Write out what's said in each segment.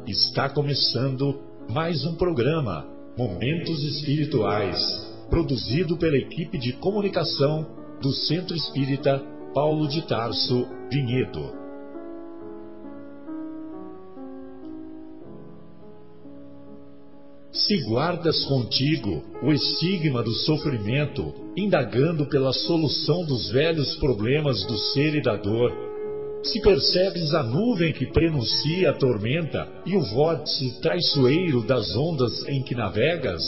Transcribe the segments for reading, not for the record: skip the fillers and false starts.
Está começando mais um programa, Momentos Espirituais, produzido pela equipe de comunicação do Centro Espírita Paulo de Tarso, Vinhedo. Se guardas contigo o estigma do sofrimento, indagando pela solução dos velhos problemas do ser e da dor, se percebes a nuvem que prenuncia a tormenta e o vórtice traiçoeiro das ondas em que navegas,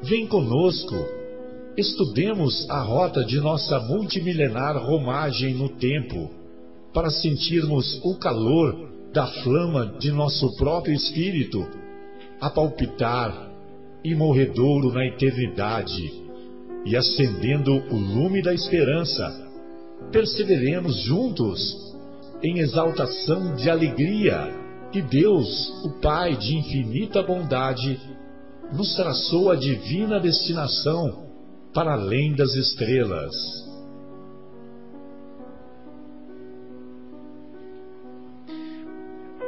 vem conosco, estudemos a rota de nossa multimilenar romagem no tempo, para sentirmos o calor da flama de nosso próprio espírito, a palpitar, imorredouro na eternidade, e acendendo o lume da esperança, perseveremos juntos em exaltação de alegria que Deus, o Pai de infinita bondade, nos traçou a divina destinação para além das estrelas.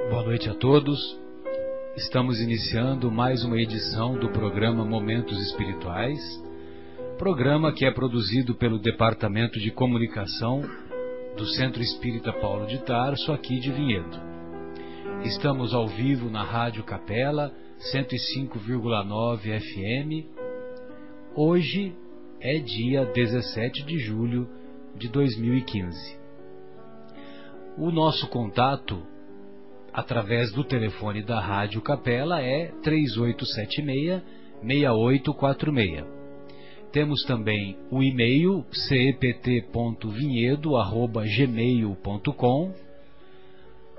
Boa noite a todos. Estamos iniciando mais uma edição do programa Momentos Espirituais, programa que é produzido pelo Departamento de Comunicação do Centro Espírita Paulo de Tarso, aqui de Vinhedo. Estamos ao vivo na Rádio Capela, 105,9 FM. Hoje é dia 17 de julho de 2015. O nosso contato através do telefone da Rádio Capela é 3876-6846. Temos também o e-mail cept.vinhedo@gmail.com.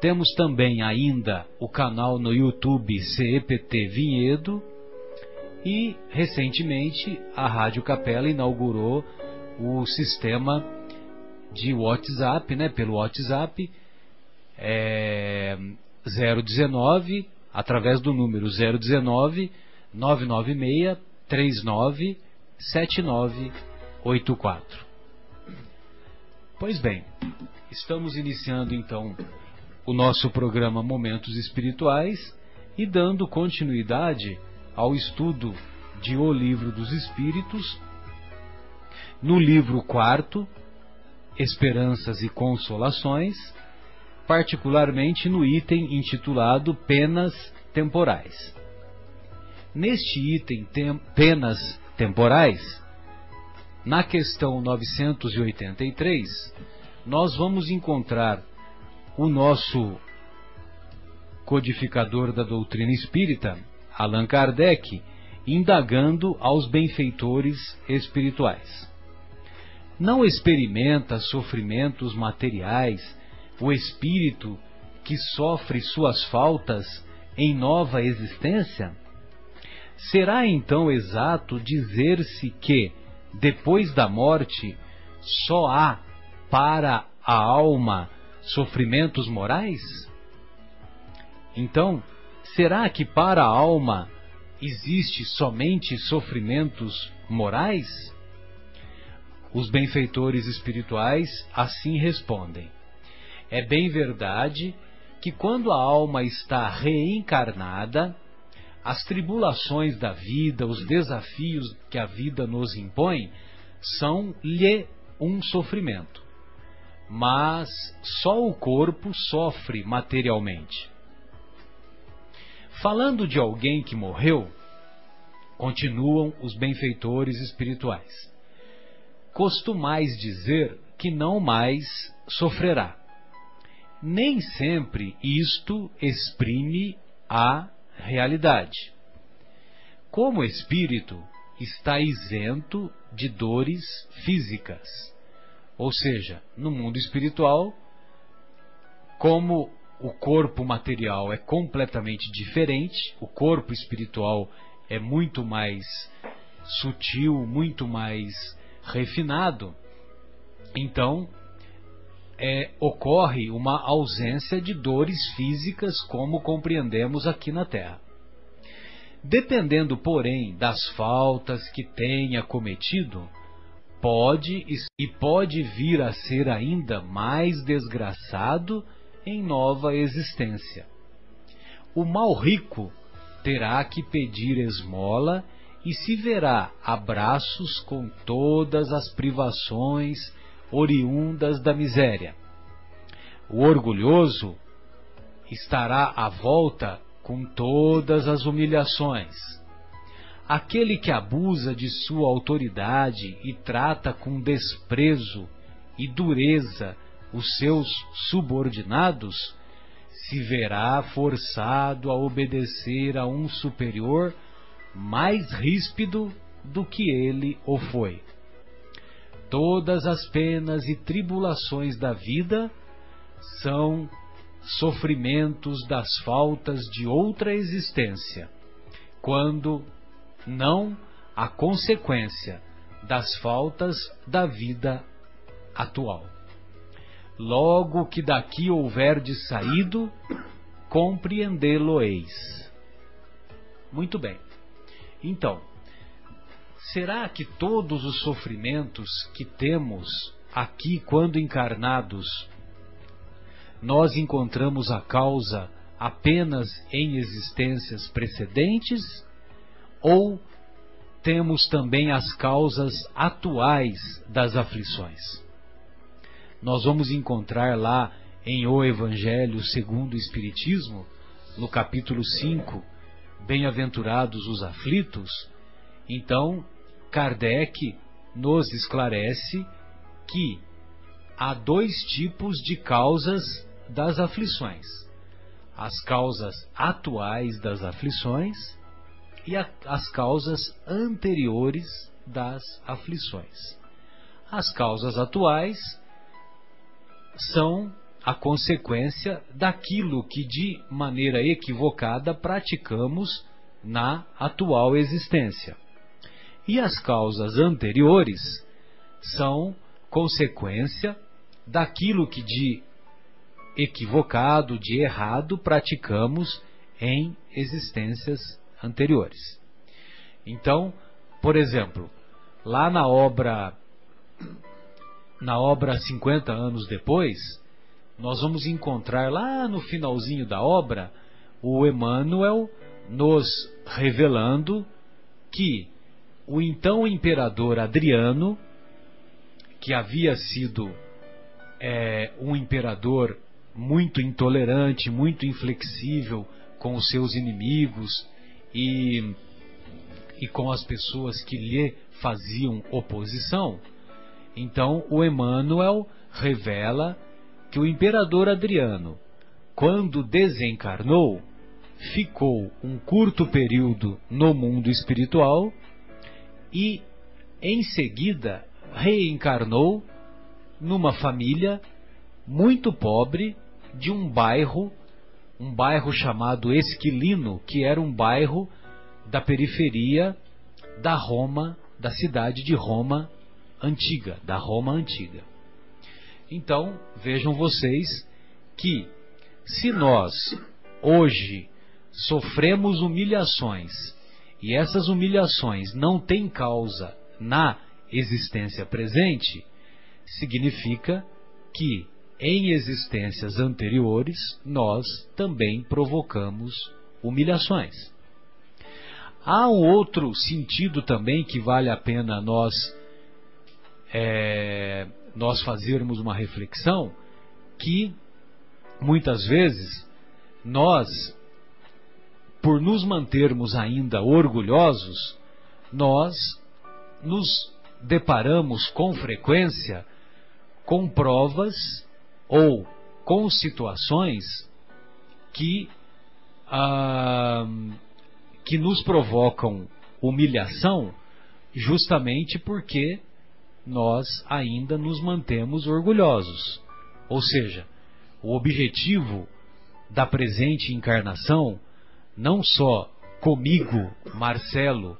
Temos também ainda o canal no YouTube CEPT Vinhedo. E, recentemente, a Rádio Capela inaugurou o sistema de WhatsApp, pelo WhatsApp, 019, através do número 019 996 39 7984. Pois bem, estamos iniciando então o nosso programa Momentos Espirituais e dando continuidade ao estudo de O Livro dos Espíritos, no livro 4, Esperanças e Consolações, particularmente no item intitulado Penas Temporais. Neste item, Penas Temporais, na questão 983, nós vamos encontrar o nosso codificador da doutrina espírita, Allan Kardec, indagando aos benfeitores espirituais. Não experimenta sofrimentos materiais o espírito que sofre suas faltas em nova existência? Será então exato dizer-se que, depois da morte, só há para a alma sofrimentos morais? Então, será que para a alma existe somente sofrimentos morais? Os benfeitores espirituais assim respondem: é bem verdade que quando a alma está reencarnada, as tribulações da vida, os desafios que a vida nos impõe, são-lhe um sofrimento. Mas só o corpo sofre materialmente. Falando de alguém que morreu, continuam os benfeitores espirituais, costumais dizer que não mais sofrerá. Nem sempre isto exprime a realidade. Como espírito, está isento de dores físicas. Ou seja, no mundo espiritual, como o corpo material é completamente diferente, o corpo espiritual é muito mais sutil, muito mais refinado, então ocorre uma ausência de dores físicas como compreendemos aqui na Terra. Dependendo, porém, das faltas que tenha cometido, pode vir a ser ainda mais desgraçado em nova existência. o mal rico terá que pedir esmola e se verá a braços com todas as privações oriundas da miséria. O orgulhoso estará à volta com todas as humilhações. Aquele que abusa de sua autoridade e trata com desprezo e dureza os seus subordinados, se verá forçado a obedecer a um superior mais ríspido do que ele o foi. Todas as penas e tribulações da vida são sofrimentos das faltas de outra existência, quando não a consequência das faltas da vida atual. Logo que daqui houverdes saído, compreendê-lo-eis. Muito bem. Então, será que todos os sofrimentos que temos aqui quando encarnados, nós encontramos a causa apenas em existências precedentes? Ou temos também as causas atuais das aflições? Nós vamos encontrar lá em O Evangelho segundo o Espiritismo, no capítulo 5, Bem-aventurados os aflitos. Então, Kardec nos esclarece que há dois tipos de causas das aflições: as causas atuais das aflições e as causas anteriores das aflições. As causas atuais são a consequência daquilo que de maneira equivocada praticamos na atual existência. E as causas anteriores são consequência daquilo que de equivocado, de errado, praticamos em existências anteriores. Então, por exemplo, lá na obra 50 anos depois, nós vamos encontrar lá no finalzinho da obra o Emmanuel nos revelando que o então imperador Adriano, que havia sido um imperador muito intolerante, muito inflexível com os seus inimigos e com as pessoas que lhe faziam oposição, então o Emmanuel revela que o imperador Adriano, quando desencarnou, ficou um curto período no mundo espiritual e, em seguida, reencarnou numa família muito pobre de um bairro chamado Esquilino, que era um bairro da periferia da Roma, da cidade de Roma antiga, da Roma antiga. Então, vejam vocês que se nós hoje sofremos humilhações e essas humilhações não têm causa na existência presente, significa que em existências anteriores nós também provocamos humilhações. Há um outro sentido também que vale a pena nós fazermos uma reflexão, que muitas vezes nós, por nos mantermos ainda orgulhosos, nós nos deparamos com frequência com provas ou com situações que nos provocam humilhação, justamente porque nós ainda nos mantemos orgulhosos. Ou seja, o objetivo da presente encarnação, não só comigo, Marcelo,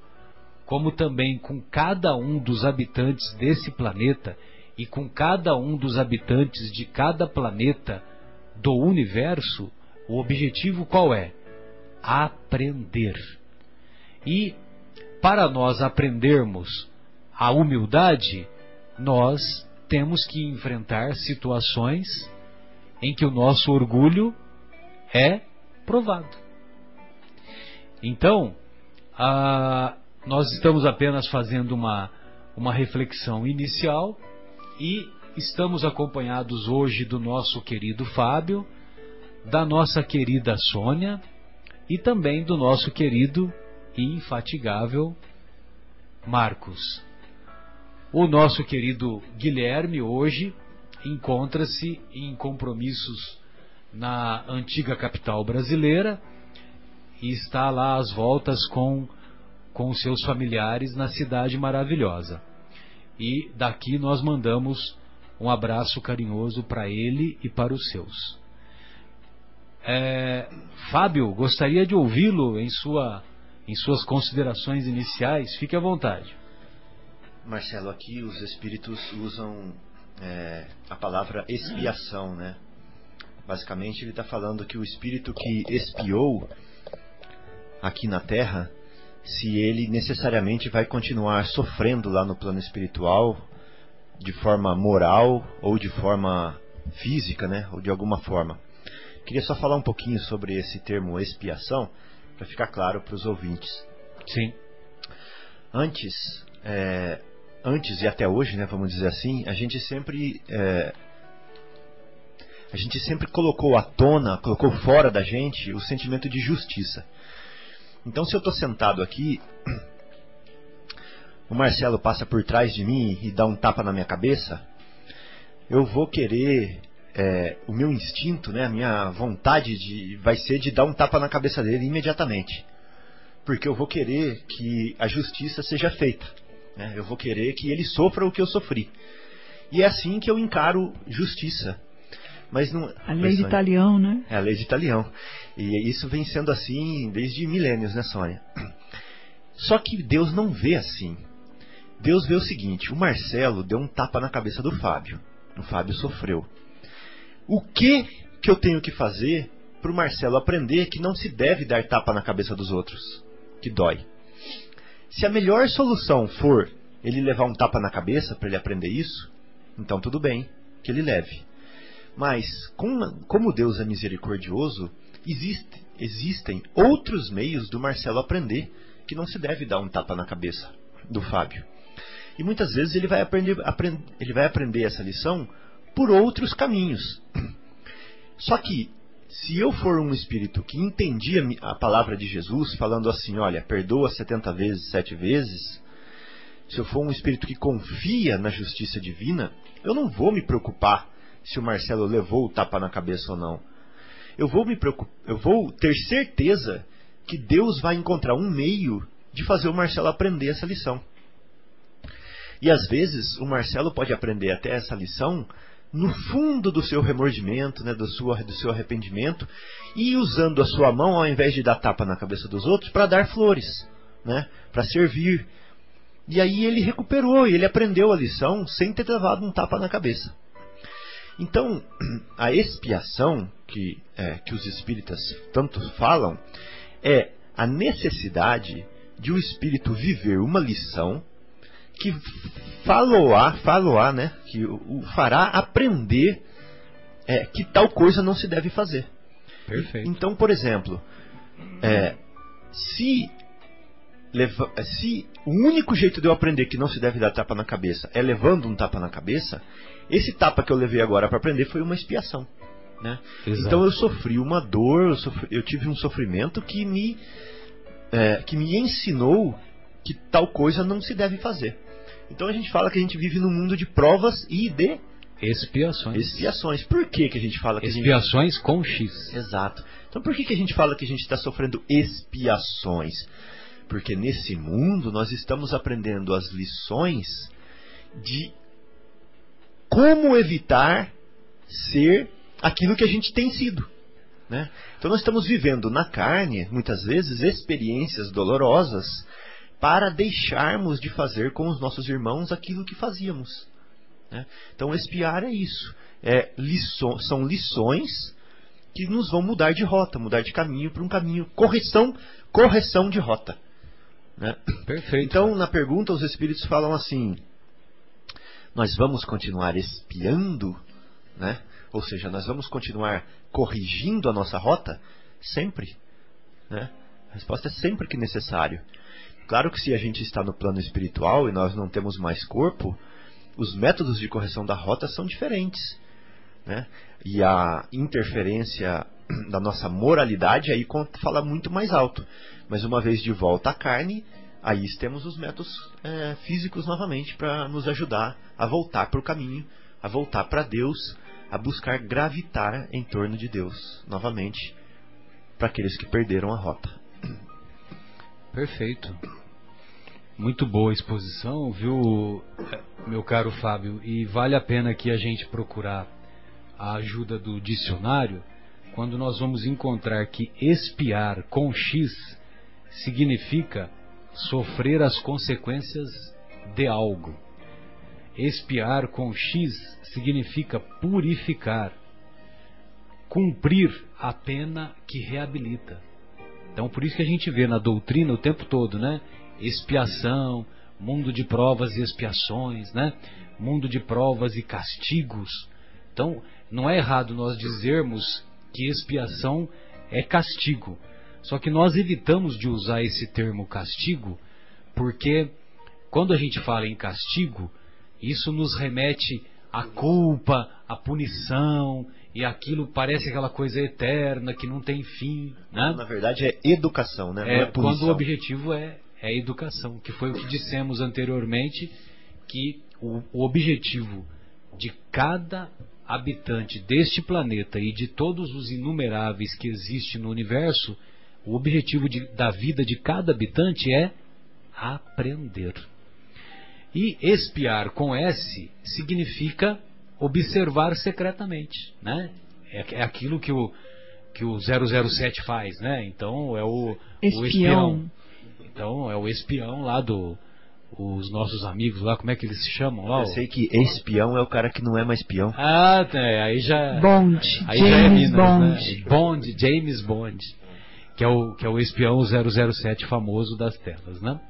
como também com cada um dos habitantes desse planeta e com cada um dos habitantes de cada planeta do universo, o objetivo qual é? Aprender. E para nós aprendermos a humildade, nós temos que enfrentar situações em que o nosso orgulho é provado. Então, nós estamos apenas fazendo uma reflexão inicial e estamos acompanhados hoje do nosso querido Fábio, da nossa querida Sônia e também do nosso querido e infatigável Marcos. O nosso querido Guilherme hoje encontra-se em compromissos na antiga capital brasileira e está lá às voltas com seus familiares na cidade maravilhosa. E daqui nós mandamos um abraço carinhoso para ele e para os seus. Fábio, gostaria de ouvi-lo em suas considerações iniciais. Fique à vontade. Marcelo, aqui os espíritos usam a palavra expiação, né? Basicamente ele está falando que o espírito que expiou aqui na Terra, se ele necessariamente vai continuar sofrendo lá no plano espiritual, de forma moral ou de forma física, né? Ou de alguma forma. Queria só falar um pouquinho sobre esse termo expiação, para ficar claro para os ouvintes. Sim. Antes e até hoje, né, vamos dizer assim, a gente sempre colocou à tona, colocou fora da gente o sentimento de justiça. Então, se eu estou sentado aqui, o Marcelo passa por trás de mim e dá um tapa na minha cabeça, eu vou querer, o meu instinto, né, a minha vontade vai ser de dar um tapa na cabeça dele imediatamente. Porque eu vou querer que a justiça seja feita. Né? Eu vou querer que ele sofra o que eu sofri. E é assim que eu encaro justiça. Mas não, a lei de Talião, né? É a lei de Talião. E isso vem sendo assim desde milênios, né, Sônia? Só que Deus não vê assim. Deus vê o seguinte: o Marcelo deu um tapa na cabeça do Fábio. O Fábio sofreu. O que eu tenho que fazer para o Marcelo aprender que não se deve dar tapa na cabeça dos outros? Que dói. Se a melhor solução for ele levar um tapa na cabeça para ele aprender isso, então tudo bem, que ele leve. Mas, como Deus é misericordioso, existem outros meios do Marcelo aprender que não se deve dar um tapa na cabeça do Fábio. E muitas vezes ele vai aprender essa lição por outros caminhos. Só que, se eu for um espírito que entendia a palavra de Jesus, falando assim, olha, perdoa 70 vezes, 7 vezes, se eu for um espírito que confia na justiça divina, eu não vou me preocupar se o Marcelo levou o tapa na cabeça ou não. Eu vou ter certeza que Deus vai encontrar um meio de fazer o Marcelo aprender essa lição. E às vezes o Marcelo pode aprender até essa lição no fundo do seu remordimento, né, do seu arrependimento, e usando a sua mão, ao invés de dar tapa na cabeça dos outros, para dar flores, né, para servir. E aí ele recuperou, e ele aprendeu a lição sem ter levado um tapa na cabeça. Então, a expiação que os espíritas tanto falam é a necessidade de o espírito viver uma lição que né, que o fará aprender que tal coisa não se deve fazer. Perfeito. Então, por exemplo, se o único jeito de eu aprender que não se deve dar tapa na cabeça é levando um tapa na cabeça, esse tapa que eu levei agora para aprender foi uma expiação. Né? Então eu sofri uma dor, eu tive um sofrimento que me ensinou que tal coisa não se deve fazer. Então a gente fala que a gente vive num mundo de provas e de expiações. Por que a gente fala que expiações com X? Exato. Então por que a gente fala que a gente está sofrendo expiações? Porque nesse mundo nós estamos aprendendo as lições de como evitar ser aquilo que a gente tem sido. Né? Então nós estamos vivendo na carne, muitas vezes, experiências dolorosas para deixarmos de fazer com os nossos irmãos aquilo que fazíamos. Né? Então expiar é isso. São lições que nos vão mudar de rota, mudar de caminho para um caminho, correção de rota. Né? Perfeito. Então na pergunta os espíritos falam assim: nós vamos continuar expiando, né? Ou seja, nós vamos continuar corrigindo a nossa rota sempre, né? A resposta é sempre que necessário. Claro que se a gente está no plano espiritual e nós não temos mais corpo, os métodos de correção da rota são diferentes, né? E a interferência da nossa moralidade aí fala muito mais alto. Mas uma vez de volta à carne, aí temos os métodos físicos novamente para nos ajudar a voltar para o caminho, a voltar para Deus, a buscar gravitar em torno de Deus novamente, para aqueles que perderam a rota. Perfeito. Muito boa exposição, viu, meu caro Fábio? E vale a pena que a gente procurar a ajuda do dicionário quando nós vamos encontrar que expiar com X significa sofrer as consequências de algo. Expiar com X significa purificar, cumprir a pena que reabilita. Então, por isso que a gente vê na doutrina o tempo todo, né? Expiação, mundo de provas e expiações, né? Mundo de provas e castigos. Então, não é errado nós dizermos que expiação é castigo. Só que nós evitamos de usar esse termo castigo, porque quando a gente fala em castigo, isso nos remete à culpa, à punição, e aquilo parece aquela coisa eterna que não tem fim, né? Na verdade é educação, né? Não é punição. Quando o objetivo é educação, que foi o que dissemos anteriormente, que o objetivo de cada habitante deste planeta e de todos os inumeráveis que existem no universo, o objetivo da vida de cada habitante é aprender. E expiar com S significa observar secretamente, né? É aquilo que o 007 faz, né? Então é o espião. Então é o espião lá os nossos amigos lá, como é que eles se chamam lá? Eu sei que espião é o cara que não é mais espião. Ah, aí já... Bond, aí James já é Minas, Bond. Né? James Bond, que é o espião 007 famoso das telas, né?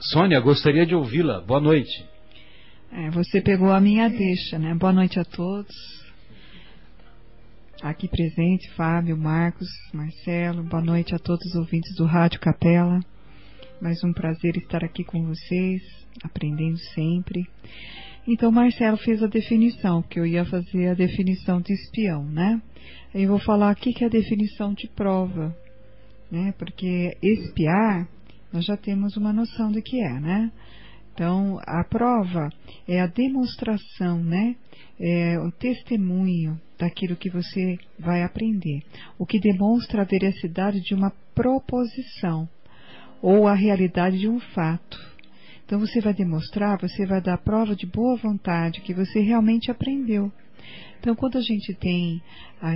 Sônia, gostaria de ouvi-la. Boa noite. Você pegou a minha deixa, né? Boa noite a todos. Aqui presente, Fábio, Marcos, Marcelo. Boa noite a todos os ouvintes do Rádio Capela. Mais um prazer estar aqui com vocês, aprendendo sempre. Então, Marcelo fez a definição, porque eu ia fazer a definição de espião, né? Eu vou falar aqui que é a definição de prova, né? Porque espiar, nós já temos uma noção do que é, né? Então, a prova é a demonstração, né? É o testemunho daquilo que você vai aprender. O que demonstra a veracidade de uma proposição ou a realidade de um fato. Então, você vai demonstrar, você vai dar prova de boa vontade que você realmente aprendeu. Então, quando a gente tem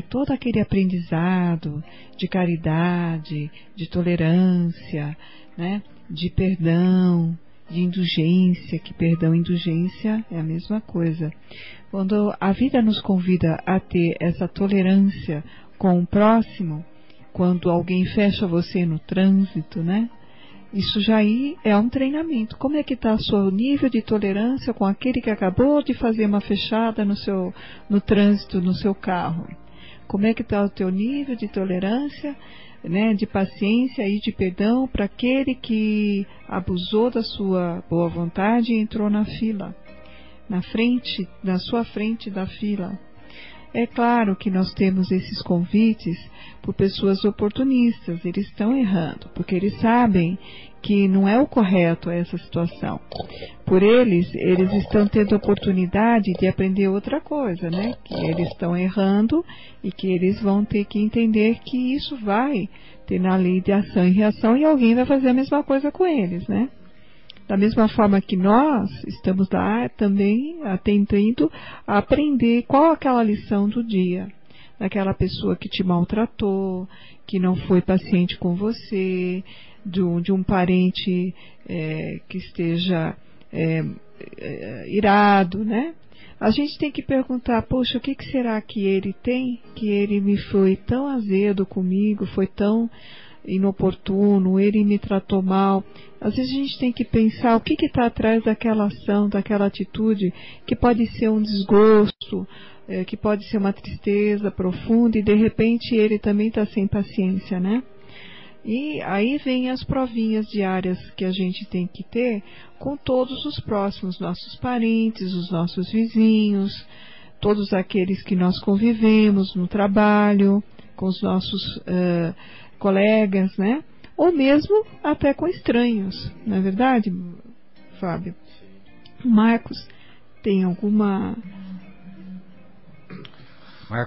todo aquele aprendizado de caridade, de tolerância, né? De perdão, de indulgência, que perdão e indulgência é a mesma coisa. Quando a vida nos convida a ter essa tolerância com o próximo, quando alguém fecha você no trânsito, né? Isso já aí é um treinamento. Como é que está o seu nível de tolerância com aquele que acabou de fazer uma fechada no trânsito, no seu carro? Como é que está o teu nível de tolerância, né, de paciência e de perdão para aquele que abusou da sua boa vontade e entrou na fila, na sua frente da fila? É claro que nós temos esses convites por pessoas oportunistas, eles estão errando, porque eles sabem que não é o correto essa situação. Por eles estão tendo oportunidade de aprender outra coisa, né? Que eles estão errando e que eles vão ter que entender que isso vai ter na lei de ação e reação e alguém vai fazer a mesma coisa com eles, né? Da mesma forma que nós estamos lá também tentando aprender qual aquela lição do dia, daquela pessoa que te maltratou, que não foi paciente com você, de um parente que esteja irado, né? A gente tem que perguntar, poxa, o que será que ele tem, que ele me foi tão azedo comigo, foi tão inoportuno, ele me tratou mal. Às vezes a gente tem que pensar o que está atrás daquela ação, daquela atitude, que pode ser um desgosto, que pode ser uma tristeza profunda e de repente ele também está sem paciência, né? E aí vem as provinhas diárias que a gente tem que ter com todos os próximos, nossos parentes, os nossos vizinhos, todos aqueles que nós convivemos no trabalho, com os nossos colegas, né? Ou mesmo até com estranhos, não é verdade, Fábio? Marcos, tem alguma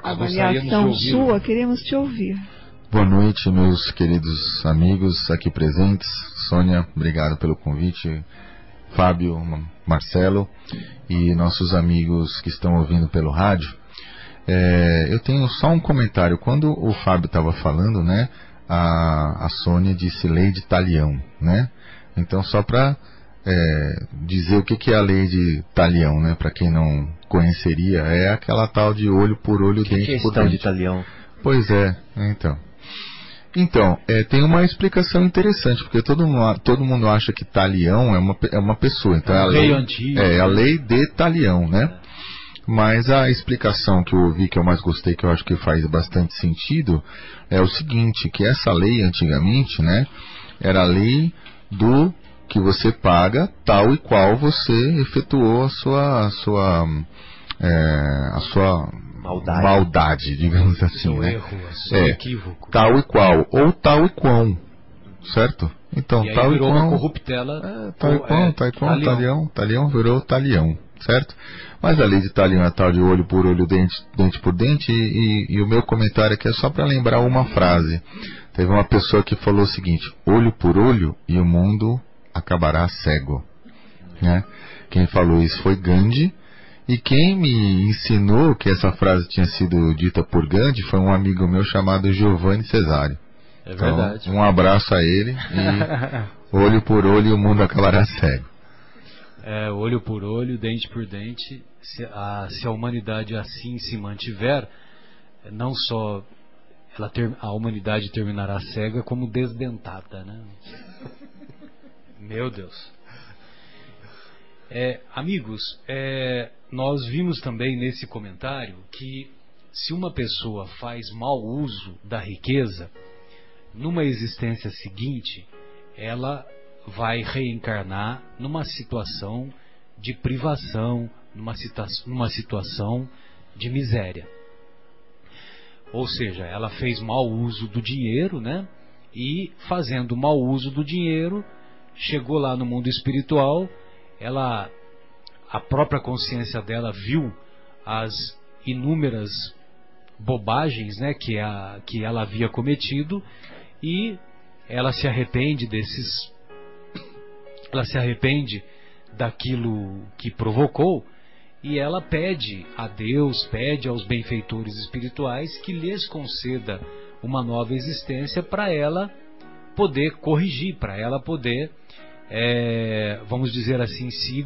avaliação sua? Queremos te ouvir. Boa noite, meus queridos amigos aqui presentes. Sônia, obrigado pelo convite. Fábio, Marcelo e nossos amigos que estão ouvindo pelo rádio. Eu tenho só um comentário. Quando o Fábio estava falando, né, a Sônia disse lei de Talião, né? Então, só para dizer o que é a lei de Talião, né? Para quem não conheceria, é aquela tal de olho por olho, dente por dente. Tal de Talião? Pois é, Então, tem uma explicação interessante, porque todo mundo acha que Talião é uma pessoa. Então é a lei antiga. É a lei de Talião, né? Mas a explicação que eu ouvi, que eu mais gostei, que eu acho que faz bastante sentido, é o seguinte, que essa lei antigamente, né, era a lei do que você paga tal e qual você efetuou a sua maldade, digamos assim, seu né? Erro, seu equívoco. Tal e qual, ou tal e quão, certo? Então, e aí tal e virou quão, uma corruptela. tal e quão, Talião virou Talião, certo? Mas a lei de Talião é tal de olho por olho, dente por dente, e o meu comentário aqui é só para lembrar uma frase. Teve uma pessoa que falou o seguinte: olho por olho e o mundo acabará cego, né? Quem falou isso foi Gandhi. E quem me ensinou que essa frase tinha sido dita por Gandhi foi um amigo meu chamado Giovanni Cesário. É verdade. Então, um abraço a ele e olho por olho e o mundo acabará cego. Olho por olho, dente por dente. Se a humanidade assim se mantiver, não só a humanidade terminará cega, como desdentada, né? Meu Deus. Amigos, nós vimos também nesse comentário que se uma pessoa faz mau uso da riqueza, numa existência seguinte, ela vai reencarnar numa situação de privação, numa situação de miséria. Ou seja, ela fez mau uso do dinheiro, né? E fazendo mau uso do dinheiro, chegou lá no mundo espiritual, a própria consciência dela viu as inúmeras bobagens, né, que ela havia cometido, e ela se arrepende daquilo que provocou, e ela pede a Deus, pede aos benfeitores espirituais que lhes conceda uma nova existência para ela poder corrigir, para ela poder vamos dizer assim, se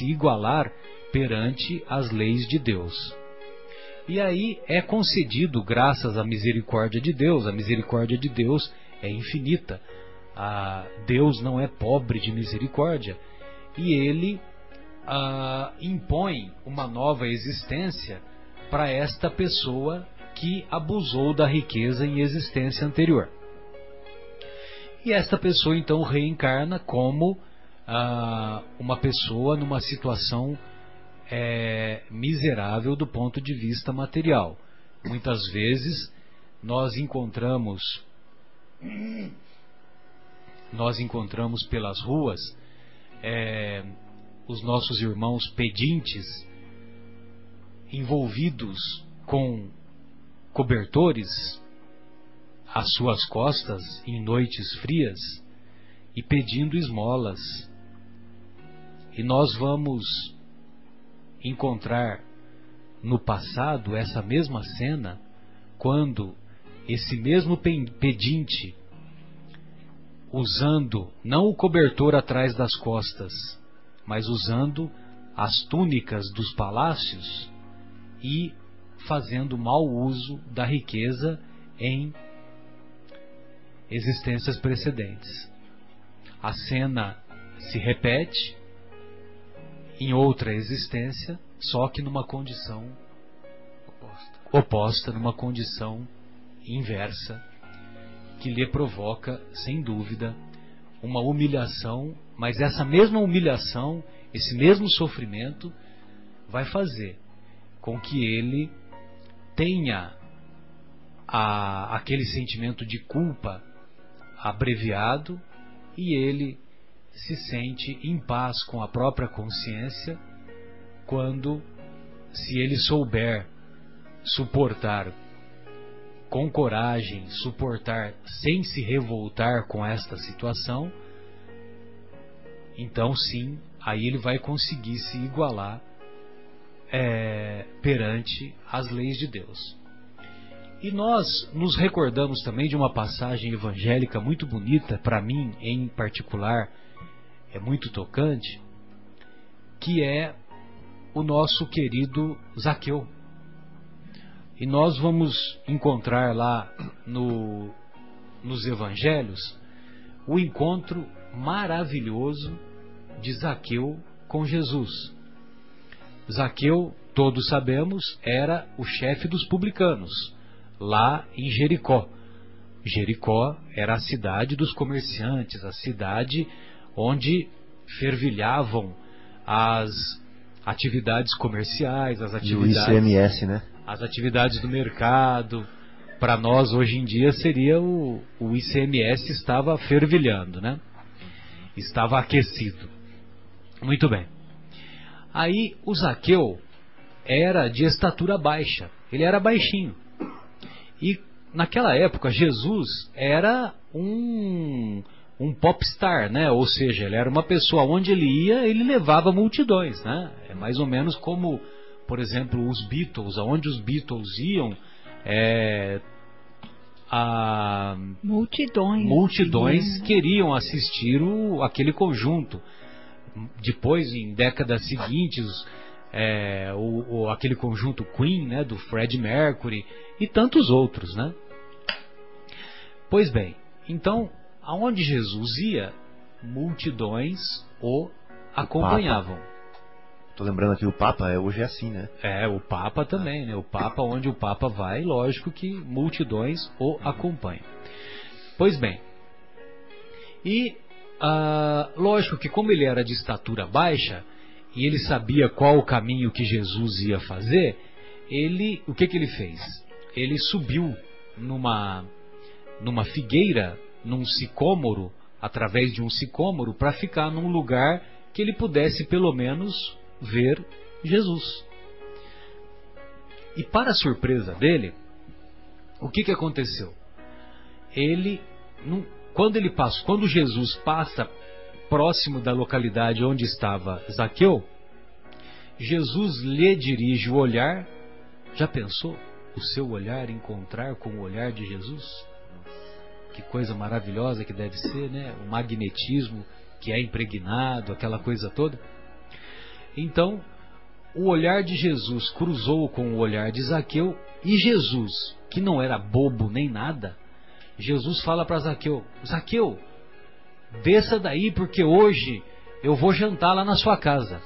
igualar perante as leis de Deus. E aí é concedido, graças à misericórdia de Deus. A misericórdia de Deus é infinita. Deus não é pobre de misericórdia. E Ele impõe uma nova existência para esta pessoa que abusou da riqueza em existência anterior. E esta pessoa então reencarna como uma pessoa numa situação miserável do ponto de vista material. Muitas vezes nós encontramos pelas ruas os nossos irmãos pedintes envolvidos com cobertores às suas costas em noites frias e pedindo esmolas. E nós vamos encontrar no passado essa mesma cena quando esse mesmo pedinte, usando não o cobertor atrás das costas, mas usando as túnicas dos palácios e fazendo mau uso da riqueza em existências precedentes. A cena se repete em outra existência, só que numa condição oposta, numa condição inversa. que lhe provoca, sem dúvida, uma humilhação, mas essa mesma humilhação, esse mesmo sofrimento, vai fazer com que ele tenha aquele sentimento de culpa abreviado e ele se sente em paz com a própria consciência quando, se ele souber suportar com coragem, suportar sem se revoltar com esta situação, então sim, aí ele vai conseguir se igualar perante as leis de Deus. E nós nos recordamos também de uma passagem evangélica muito bonita, para mim em particular é muito tocante, que é o nosso querido Zaqueu. E nós vamos encontrar lá nos evangelhos o encontro maravilhoso de Zaqueu com Jesus. Zaqueu, todos sabemos, era o chefe dos publicanos, lá em Jericó. Jericó era a cidade dos comerciantes, a cidade onde fervilhavam as atividades comerciais, as atividades... E o ICMS, né? As atividades do mercado. Para nós, hoje em dia, seria o ICMS estava fervilhando, né? Estava aquecido. Muito bem. Aí, o Zaqueu era de estatura baixa. Ele era baixinho. E, naquela época, Jesus era um popstar, né? Ou seja, ele era uma pessoa, onde ele ia, ele levava multidões, né? É mais ou menos como, por exemplo, os Beatles, aonde os Beatles iam, multidões queriam assistir aquele conjunto. Depois, em décadas seguintes, aquele conjunto Queen, né, do Fred Mercury e tantos outros, né? Pois bem, então, aonde Jesus ia, multidões o acompanhavam. Tô lembrando aqui, o Papa hoje é assim, né? O Papa também, né? O Papa, onde o Papa vai, lógico que multidões o acompanham. Pois bem, e lógico que como ele era de estatura baixa, e ele sabia qual o caminho que Jesus ia fazer, o que ele fez? Ele subiu numa figueira, num sicômoro, através de um sicômoro, para ficar num lugar que ele pudesse pelo menos ver Jesus. E para a surpresa dele, o que aconteceu? Quando Jesus passa próximo da localidade onde estava Zaqueu, Jesus lhe dirige o olhar. Já pensou o seu olhar encontrar com o olhar de Jesus? Que coisa maravilhosa que deve ser, né? O magnetismo que é impregnado, aquela coisa toda. Então, o olhar de Jesus cruzou com o olhar de Zaqueu, e Jesus, que não era bobo nem nada, Jesus fala para Zaqueu: Zaqueu, desça daí porque hoje eu vou jantar lá na sua casa.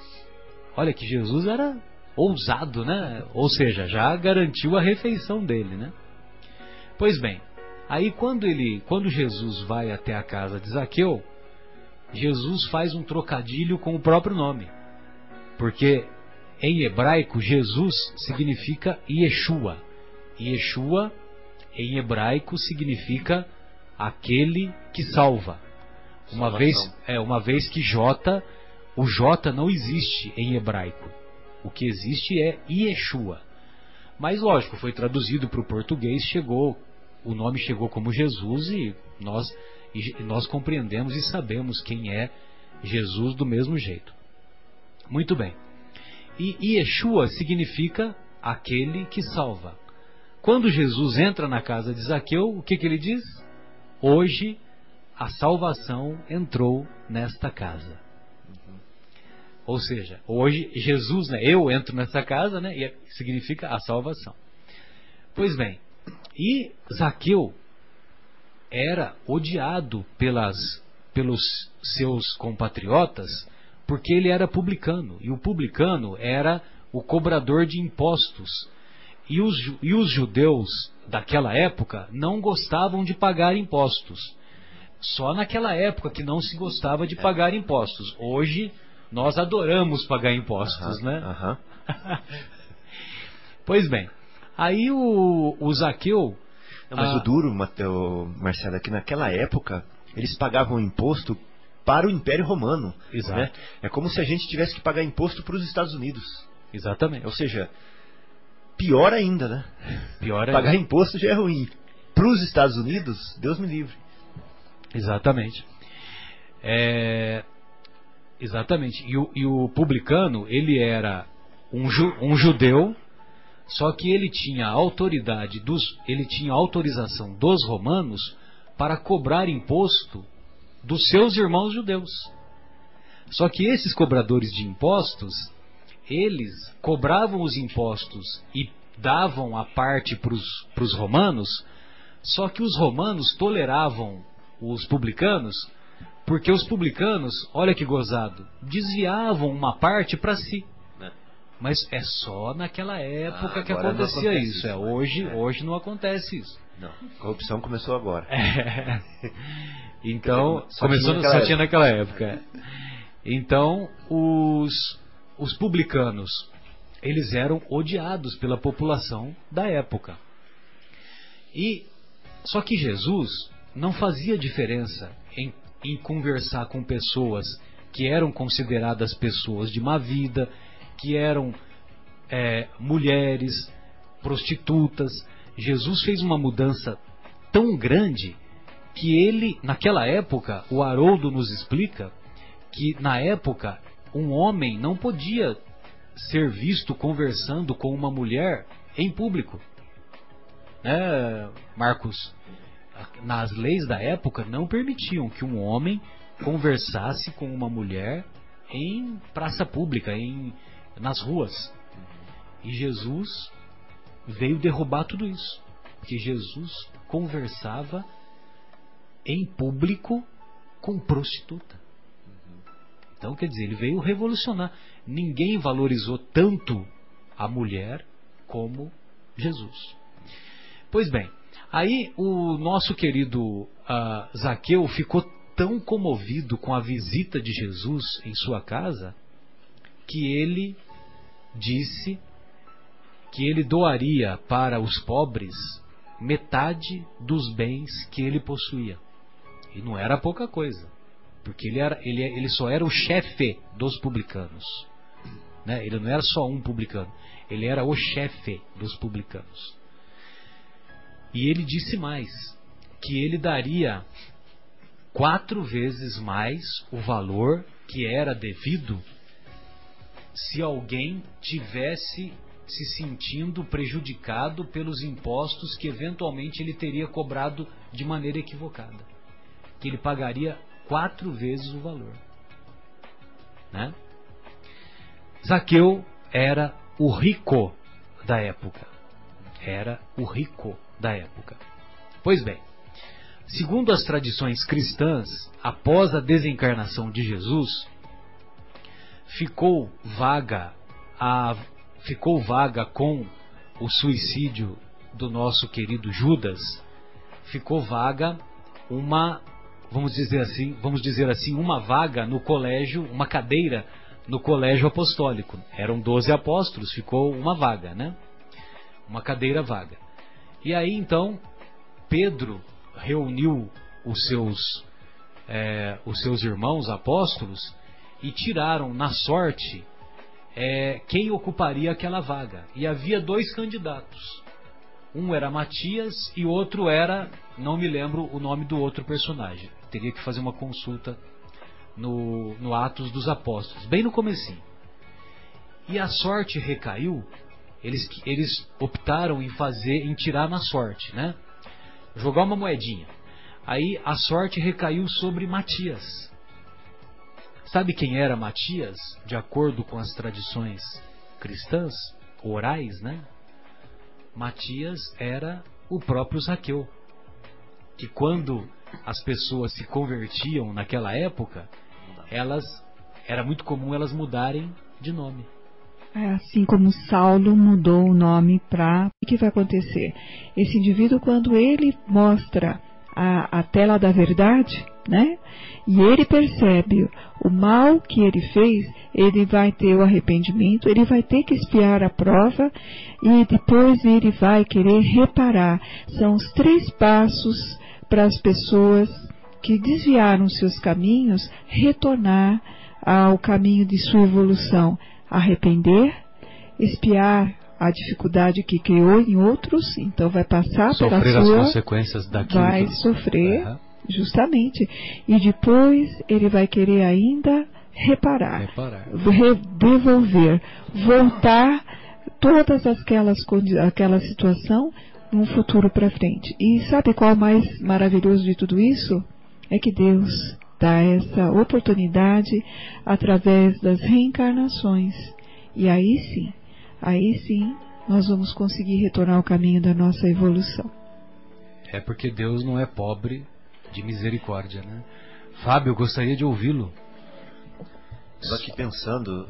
Olha que Jesus era ousado, né? Ou seja, já garantiu a refeição dele, né? Pois bem, aí quando Jesus vai até a casa de Zaqueu, Jesus faz um trocadilho com o próprio nome. Porque em hebraico Jesus significa Yeshua. Yeshua em hebraico significa aquele que salva. Uma vez que o J não existe em hebraico. O que existe é Yeshua. Mas lógico, foi traduzido para o português, o nome chegou como Jesus e nós compreendemos e sabemos quem é Jesus do mesmo jeito. Muito bem. E Yeshua significa aquele que salva. Quando Jesus entra na casa de Zaqueu, o que ele diz? Hoje a salvação entrou nesta casa. Ou seja, hoje Jesus, né, eu entro nessa casa, né, e significa a salvação. Pois bem, e Zaqueu era odiado pelos seus compatriotas, porque ele era publicano, e o publicano era o cobrador de impostos. E os judeus daquela época não gostavam de pagar impostos. Só naquela época que não se gostava de pagar impostos. Hoje nós adoramos pagar impostos, né? Pois bem, aí o Zaqueu... Não, mas o duro, Marcelo, é que naquela época eles pagavam imposto para o Império Romano. Exato. Né? É como se a gente tivesse que pagar imposto para os Estados Unidos. Exatamente. Ou seja, pior ainda, né? Pior ainda. Pagar imposto já é ruim. Para os Estados Unidos, Deus me livre. Exatamente. Exatamente. E o publicano, ele era um judeu, só que ele tinha autorização dos romanos para cobrar imposto dos seus irmãos judeus. Só que esses cobradores de impostos, eles cobravam os impostos e davam a parte para os romanos, só que os romanos toleravam os publicanos, porque os publicanos, olha que gozado, desviavam uma parte para si. Mas é só naquela época que acontecia isso. Hoje não acontece isso. Não, corrupção começou agora. Então, só tinha naquela época. Então, os publicanos, eles eram odiados pela população da época. Só que Jesus não fazia diferença em conversar com pessoas que eram consideradas pessoas de má vida, que eram mulheres, prostitutas. Jesus fez uma mudança tão grande que ele, naquela época, o Haroldo nos explica que na época um homem não podia ser visto conversando com uma mulher em público. Marcos, nas leis da época não permitiam que um homem conversasse com uma mulher em praça pública, nas ruas. E Jesus veio derrubar tudo isso, porque Jesus conversava em público com prostituta. Então, quer dizer, ele veio revolucionar. Ninguém valorizou tanto a mulher como Jesus. Pois bem, aí o nosso querido Zaqueu ficou tão comovido com a visita de Jesus em sua casa que ele disse que ele doaria para os pobres metade dos bens que ele possuía. E não era pouca coisa, porque ele só era o chefe dos publicanos, né? Ele não era só um publicano, ele era o chefe dos publicanos. E ele disse mais, que ele daria 4 vezes mais o valor que era devido se alguém tivesse se sentindo prejudicado pelos impostos que eventualmente ele teria cobrado de maneira equivocada. Que ele pagaria 4 vezes o valor. Né? Zaqueu era o rico da época. Era o rico da época. Pois bem, segundo as tradições cristãs, após a desencarnação de Jesus, ficou vaga com o suicídio do nosso querido Judas, ficou vaga vamos dizer assim, uma vaga no colégio, uma cadeira no colégio apostólico. Eram 12 apóstolos, ficou uma vaga, né? Uma cadeira vaga. E aí então Pedro reuniu os seus irmãos apóstolos e tiraram na sorte quem ocuparia aquela vaga. E havia 2 candidatos. Um era Matias e outro era, não me lembro o nome do outro personagem. Teria que fazer uma consulta no Atos dos Apóstolos, bem no comecinho. E a sorte recaiu. Eles optaram em tirar na sorte, né? Jogar uma moedinha. Aí a sorte recaiu sobre Matias. Sabe quem era Matias? De acordo com as tradições cristãs, orais, né? Matias era o próprio Zaqueu. Que quando as pessoas se convertiam naquela época, era muito comum elas mudarem de nome. Assim como Saulo mudou o nome para... O que vai acontecer? Esse indivíduo, quando ele mostra a tela da verdade, né? E ele percebe o mal que ele fez, ele vai ter o arrependimento, ele vai ter que expiar a prova e depois ele vai querer reparar. São os 3 passos para as pessoas que desviaram seus caminhos retornar ao caminho de sua evolução. Arrepender, expiar a dificuldade que criou em outros, então vai passar pela sofrer sua... as consequências daquilo. Vai sofrer, justamente. E depois ele vai querer ainda reparar. Devolver, voltar todas aquela situação num futuro para frente. E sabe qual é o mais maravilhoso de tudo isso? É que Deus dá essa oportunidade através das reencarnações. E aí sim, nós vamos conseguir retornar ao caminho da nossa evolução. É porque Deus não é pobre de misericórdia, né? Fábio, eu gostaria de ouvi-lo. Estou aqui pensando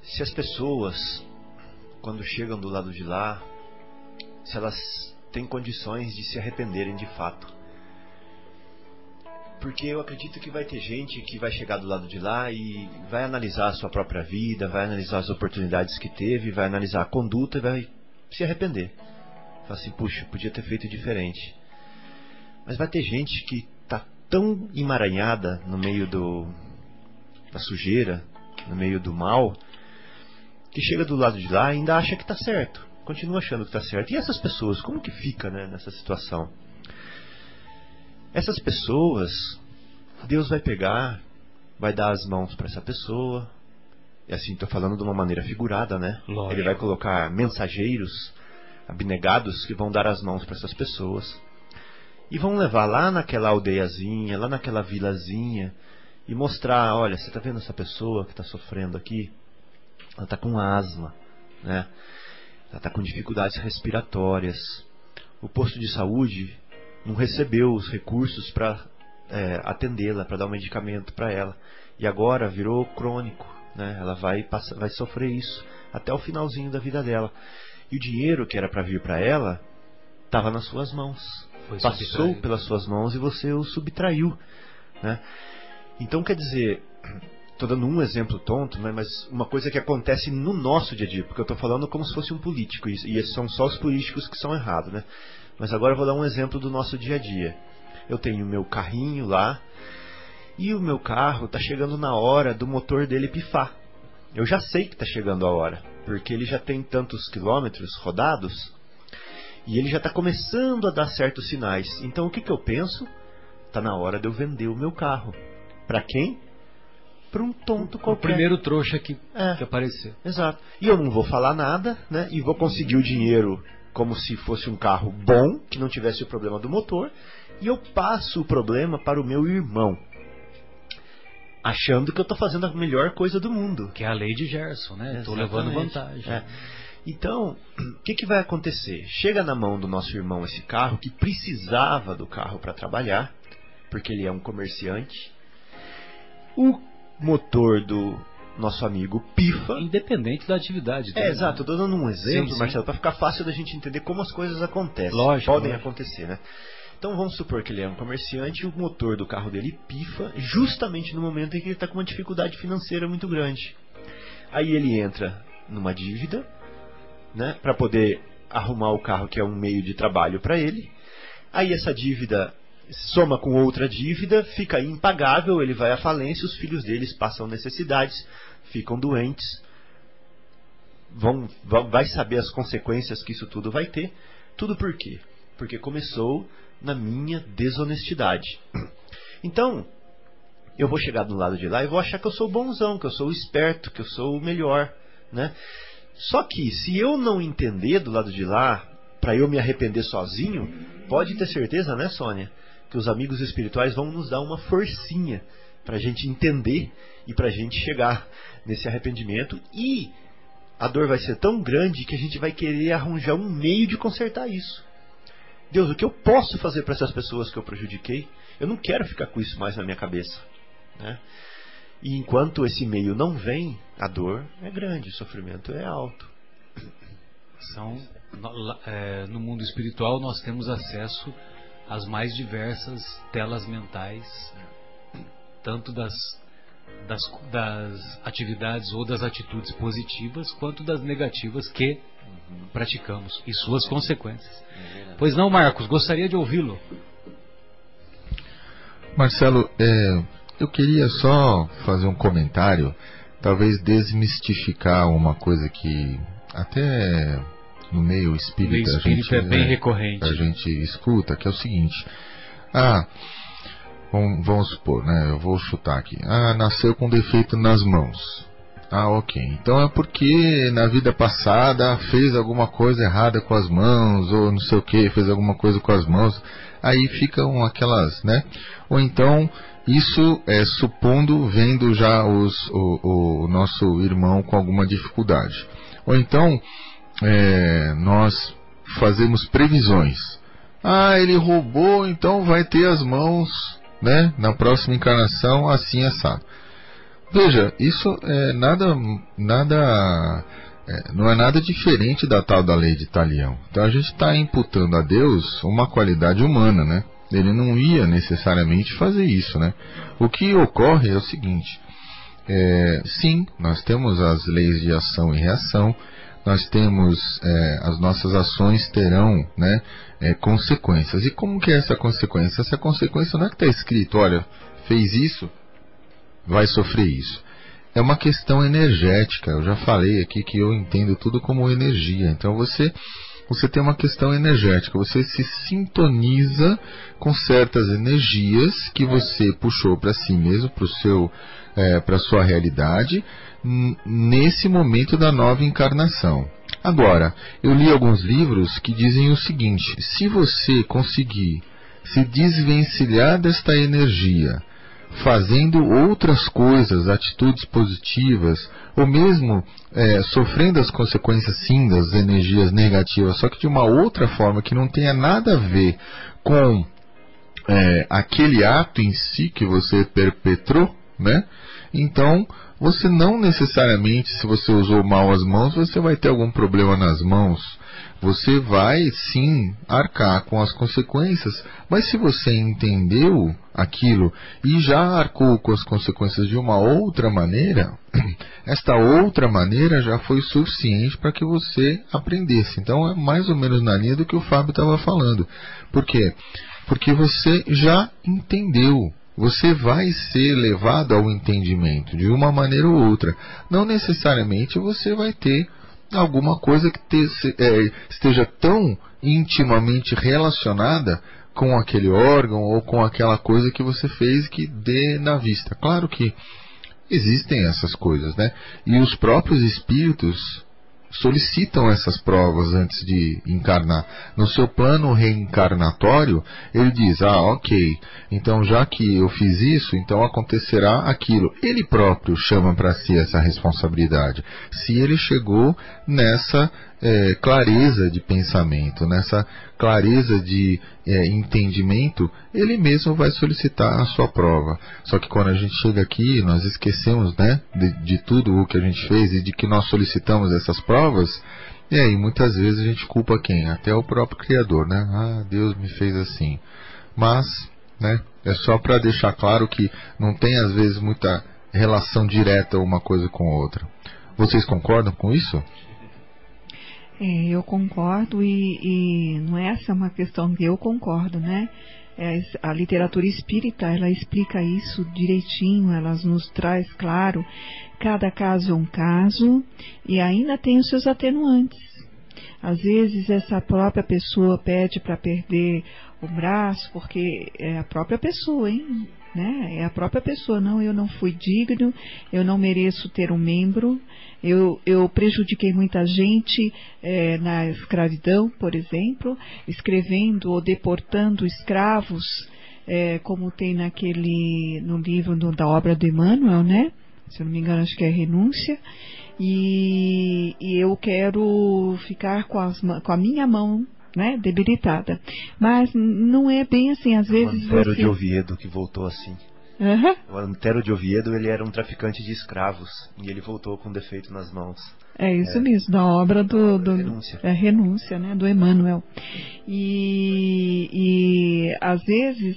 se as pessoas, quando chegam do lado de lá, se elas têm condições de se arrependerem de fato. Porque eu acredito que vai ter gente que vai chegar do lado de lá e vai analisar a sua própria vida, vai analisar as oportunidades que teve, vai analisar a conduta e vai se arrepender. Fala assim, puxa, podia ter feito diferente. Mas vai ter gente que está tão emaranhada no meio da sujeira, no meio do mal, que chega do lado de lá e ainda acha que está certo. Continua achando que está certo. E essas pessoas, como que fica, né, nessa situação? Essas pessoas, Deus vai pegar, vai dar as mãos para essa pessoa, e assim estou falando de uma maneira figurada, né? Lógico. Ele vai colocar mensageiros abnegados que vão dar as mãos para essas pessoas e vão levar lá naquela aldeiazinha, lá naquela vilazinha e mostrar, olha, você está vendo essa pessoa que está sofrendo aqui? Ela está com asma, né? Ela está com dificuldades respiratórias. O posto de saúde não recebeu os recursos para atendê-la, para dar um medicamento para ela. E agora virou crônico, né? Ela vai sofrer isso até o finalzinho da vida dela. E o dinheiro que era para vir para ela estava nas suas mãos. Passou pelas suas mãos e você o subtraiu, né? Então, quer dizer, estou dando um exemplo tonto, né? Mas uma coisa que acontece no nosso dia a dia, porque eu estou falando como se fosse um político, e são só os políticos que são errados, né? Mas agora eu vou dar um exemplo do nosso dia a dia. Eu tenho o meu carrinho lá, e o meu carro está chegando na hora do motor dele pifar. Eu já sei que está chegando a hora, porque ele já tem tantos quilômetros rodados, e ele já está começando a dar certos sinais. Então o que eu penso? Está na hora de eu vender o meu carro. Para quem? Para um tonto qualquer. O primeiro trouxa que aparecer. Exato. E eu não vou falar nada, né? E vou conseguir o dinheiro como se fosse um carro bom, que não tivesse o problema do motor, e eu passo o problema para o meu irmão, achando que eu estou fazendo a melhor coisa do mundo. Que é a lei de Gerson, né? Estou levando vantagem. Então, o que vai acontecer? Chega na mão do nosso irmão esse carro, que precisava do carro para trabalhar, porque ele é um comerciante. O motor do nosso amigo pifa. Independente da atividade dele. Exato. Estou dando um exemplo, sim. Marcelo, para ficar fácil da gente entender como as coisas acontecem. Lógico, podem acontecer, né? Então vamos supor que ele é um comerciante e o motor do carro dele pifa justamente no momento em que ele está com uma dificuldade financeira muito grande. Aí ele entra numa dívida, né, para poder arrumar o carro, que é um meio de trabalho para ele. Aí essa dívida soma com outra dívida, fica impagável, ele vai à falência, os filhos deles passam necessidades, ficam doentes, vai saber as consequências que isso tudo vai ter. Tudo por quê? Porque começou na minha desonestidade. Então, eu vou chegar do lado de lá e vou achar que eu sou bonzão, que eu sou esperto, que eu sou o melhor, né? Só que, se eu não entender do lado de lá, para eu me arrepender sozinho, pode ter certeza, né, Sônia, que os amigos espirituais vão nos dar uma forcinha para a gente entender e para a gente chegar nesse arrependimento. E a dor vai ser tão grande que a gente vai querer arranjar um meio de consertar isso. Deus, o que eu posso fazer para essas pessoas que eu prejudiquei? Eu não quero ficar com isso mais na minha cabeça, né? E enquanto esse meio não vem, a dor é grande, o sofrimento é alto. No mundo espiritual nós temos acesso às mais diversas telas mentais, tanto das atividades ou das atitudes positivas, quanto das negativas que praticamos e suas consequências. Pois não, Marcos, gostaria de ouvi-lo. Marcelo, eu queria só fazer um comentário, talvez desmistificar uma coisa que até no meio espírita, é bem recorrente. A gente escuta, que é o seguinte: vamos supor, né? Eu vou chutar aqui. Nasceu com defeito nas mãos. Ok. Então é porque na vida passada fez alguma coisa errada com as mãos, ou não sei o que, fez alguma coisa com as mãos. Aí ficam aquelas, né? Ou então, isso é supondo, vendo já o nosso irmão com alguma dificuldade. Ou então, nós fazemos previsões. Ele roubou, então vai ter as mãos, né, na próxima encarnação assim assado. Veja, isso não é nada diferente da tal da lei de Talião. Então a gente está imputando a Deus uma qualidade humana, né? Ele não ia necessariamente fazer isso, né? O que ocorre é o seguinte: sim, nós temos as leis de ação e reação, nós temos as nossas ações terão, né, consequências. E como que é essa consequência? Essa consequência não é que está escrito, olha, fez isso, vai sofrer isso. É uma questão energética. Eu já falei aqui que eu entendo tudo como energia. Então você tem uma questão energética. Você se sintoniza com certas energias que você puxou para si mesmo, para a sua realidade, nesse momento da nova encarnação. Agora, eu li alguns livros que dizem o seguinte: se você conseguir se desvencilhar desta energia, fazendo outras coisas, atitudes positivas, ou mesmo sofrendo as consequências sim das energias negativas, só que de uma outra forma que não tenha nada a ver com aquele ato em si que você perpetrou, né? Então, você não necessariamente, se você usou mal as mãos, você vai ter algum problema nas mãos. Você vai sim arcar com as consequências, mas se você entendeu aquilo e já arcou com as consequências de uma outra maneira, esta outra maneira já foi suficiente para que você aprendesse. Então é mais ou menos na linha do que o Fábio estava falando. Por quê? Porque você já entendeu. Você vai ser levado ao entendimento de uma maneira ou outra. Não necessariamente você vai ter alguma coisa que esteja tão intimamente relacionada com aquele órgão ou com aquela coisa que você fez que dê na vista. Claro que existem essas coisas, né? E os próprios espíritos solicitam essas provas antes de encarnar. No seu plano reencarnatório, ele diz: ok, então já que eu fiz isso, então acontecerá aquilo. Ele próprio chama para si essa responsabilidade. Se ele chegou nessa clareza de pensamento, nessa clareza de entendimento, ele mesmo vai solicitar a sua prova. Só que quando a gente chega aqui, nós esquecemos, né, de tudo o que a gente fez e de que nós solicitamos essas provas, e aí muitas vezes a gente culpa quem? Até o próprio Criador, né? Deus me fez assim. Mas, né, é só para deixar claro que não tem às vezes muita relação direta uma coisa com a outra. Vocês concordam com isso? Eu concordo e não é essa uma questão que eu concordo, né? A literatura espírita, ela explica isso direitinho, ela nos traz claro, cada caso é um caso e ainda tem os seus atenuantes. Às vezes essa própria pessoa pede para perder o braço, porque é a própria pessoa, hein? Né? É a própria pessoa, não, eu não fui digno, eu não mereço ter um membro, eu prejudiquei muita gente na escravidão, por exemplo, escrevendo ou deportando escravos, como tem no livro da obra do Emmanuel, né? Se eu não me engano, acho que é Renúncia, e eu quero ficar com a minha mão né, debilitada. Mas não é bem assim, às vezes O Antero você... de Oviedo, que voltou assim. Uhum. O Antero de Oviedo, ele era um traficante de escravos, e ele voltou com defeito nas mãos. É isso mesmo, da obra do Renúncia. Renúncia, né, do Emmanuel. E às vezes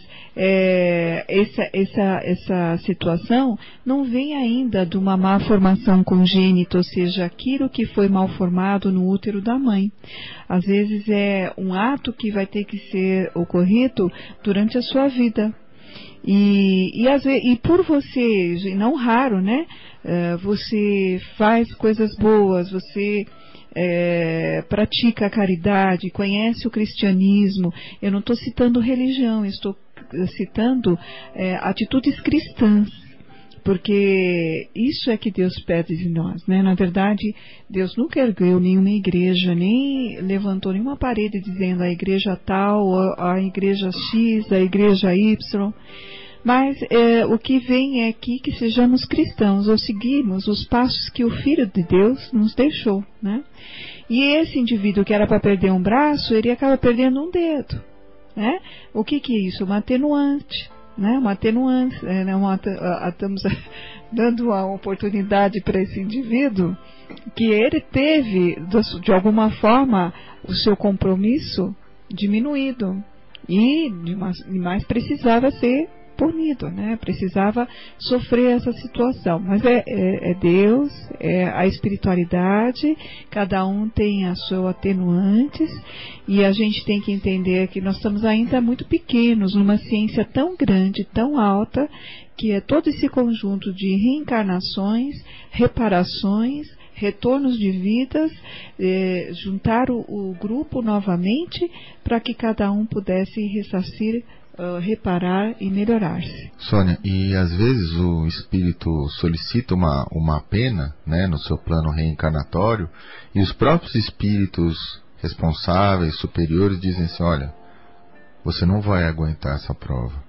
essa situação não vem ainda de uma má formação congênita, ou seja, aquilo que foi mal formado no útero da mãe. Às vezes é um ato que vai ter que ser ocorrido durante a sua vida. Às vezes, e por você, e não raro, né? Você faz coisas boas, você pratica a caridade, conhece o cristianismo. Eu não estou citando religião, estou citando atitudes cristãs, porque isso é que Deus pede de nós, né? Na verdade, Deus nunca ergueu nenhuma igreja, nem levantou nenhuma parede dizendo a igreja tal, a igreja X, a igreja Y. Mas o que vem é aqui que sejamos cristãos, ou seguimos os passos que o Filho de Deus nos deixou, né? E esse indivíduo que era para perder um braço, ele acaba perdendo um dedo, né? O que é isso? Uma atenuante, né? Uma atenuante, estamos dando uma oportunidade para esse indivíduo que ele teve, de alguma forma, o seu compromisso diminuído e mais precisava ser punido, né? Precisava sofrer essa situação, mas é Deus, é a espiritualidade, cada um tem as suas atenuantes, e a gente tem que entender que nós estamos ainda muito pequenos numa ciência tão grande, tão alta, que é todo esse conjunto de reencarnações, reparações, retornos de vidas, juntar o grupo novamente para que cada um pudesse ressarcir, reparar e melhorar-se. Sônia, e às vezes o espírito solicita uma pena, né, no seu plano reencarnatório, e os próprios espíritos responsáveis, superiores, dizem assim: olha, você não vai aguentar essa prova,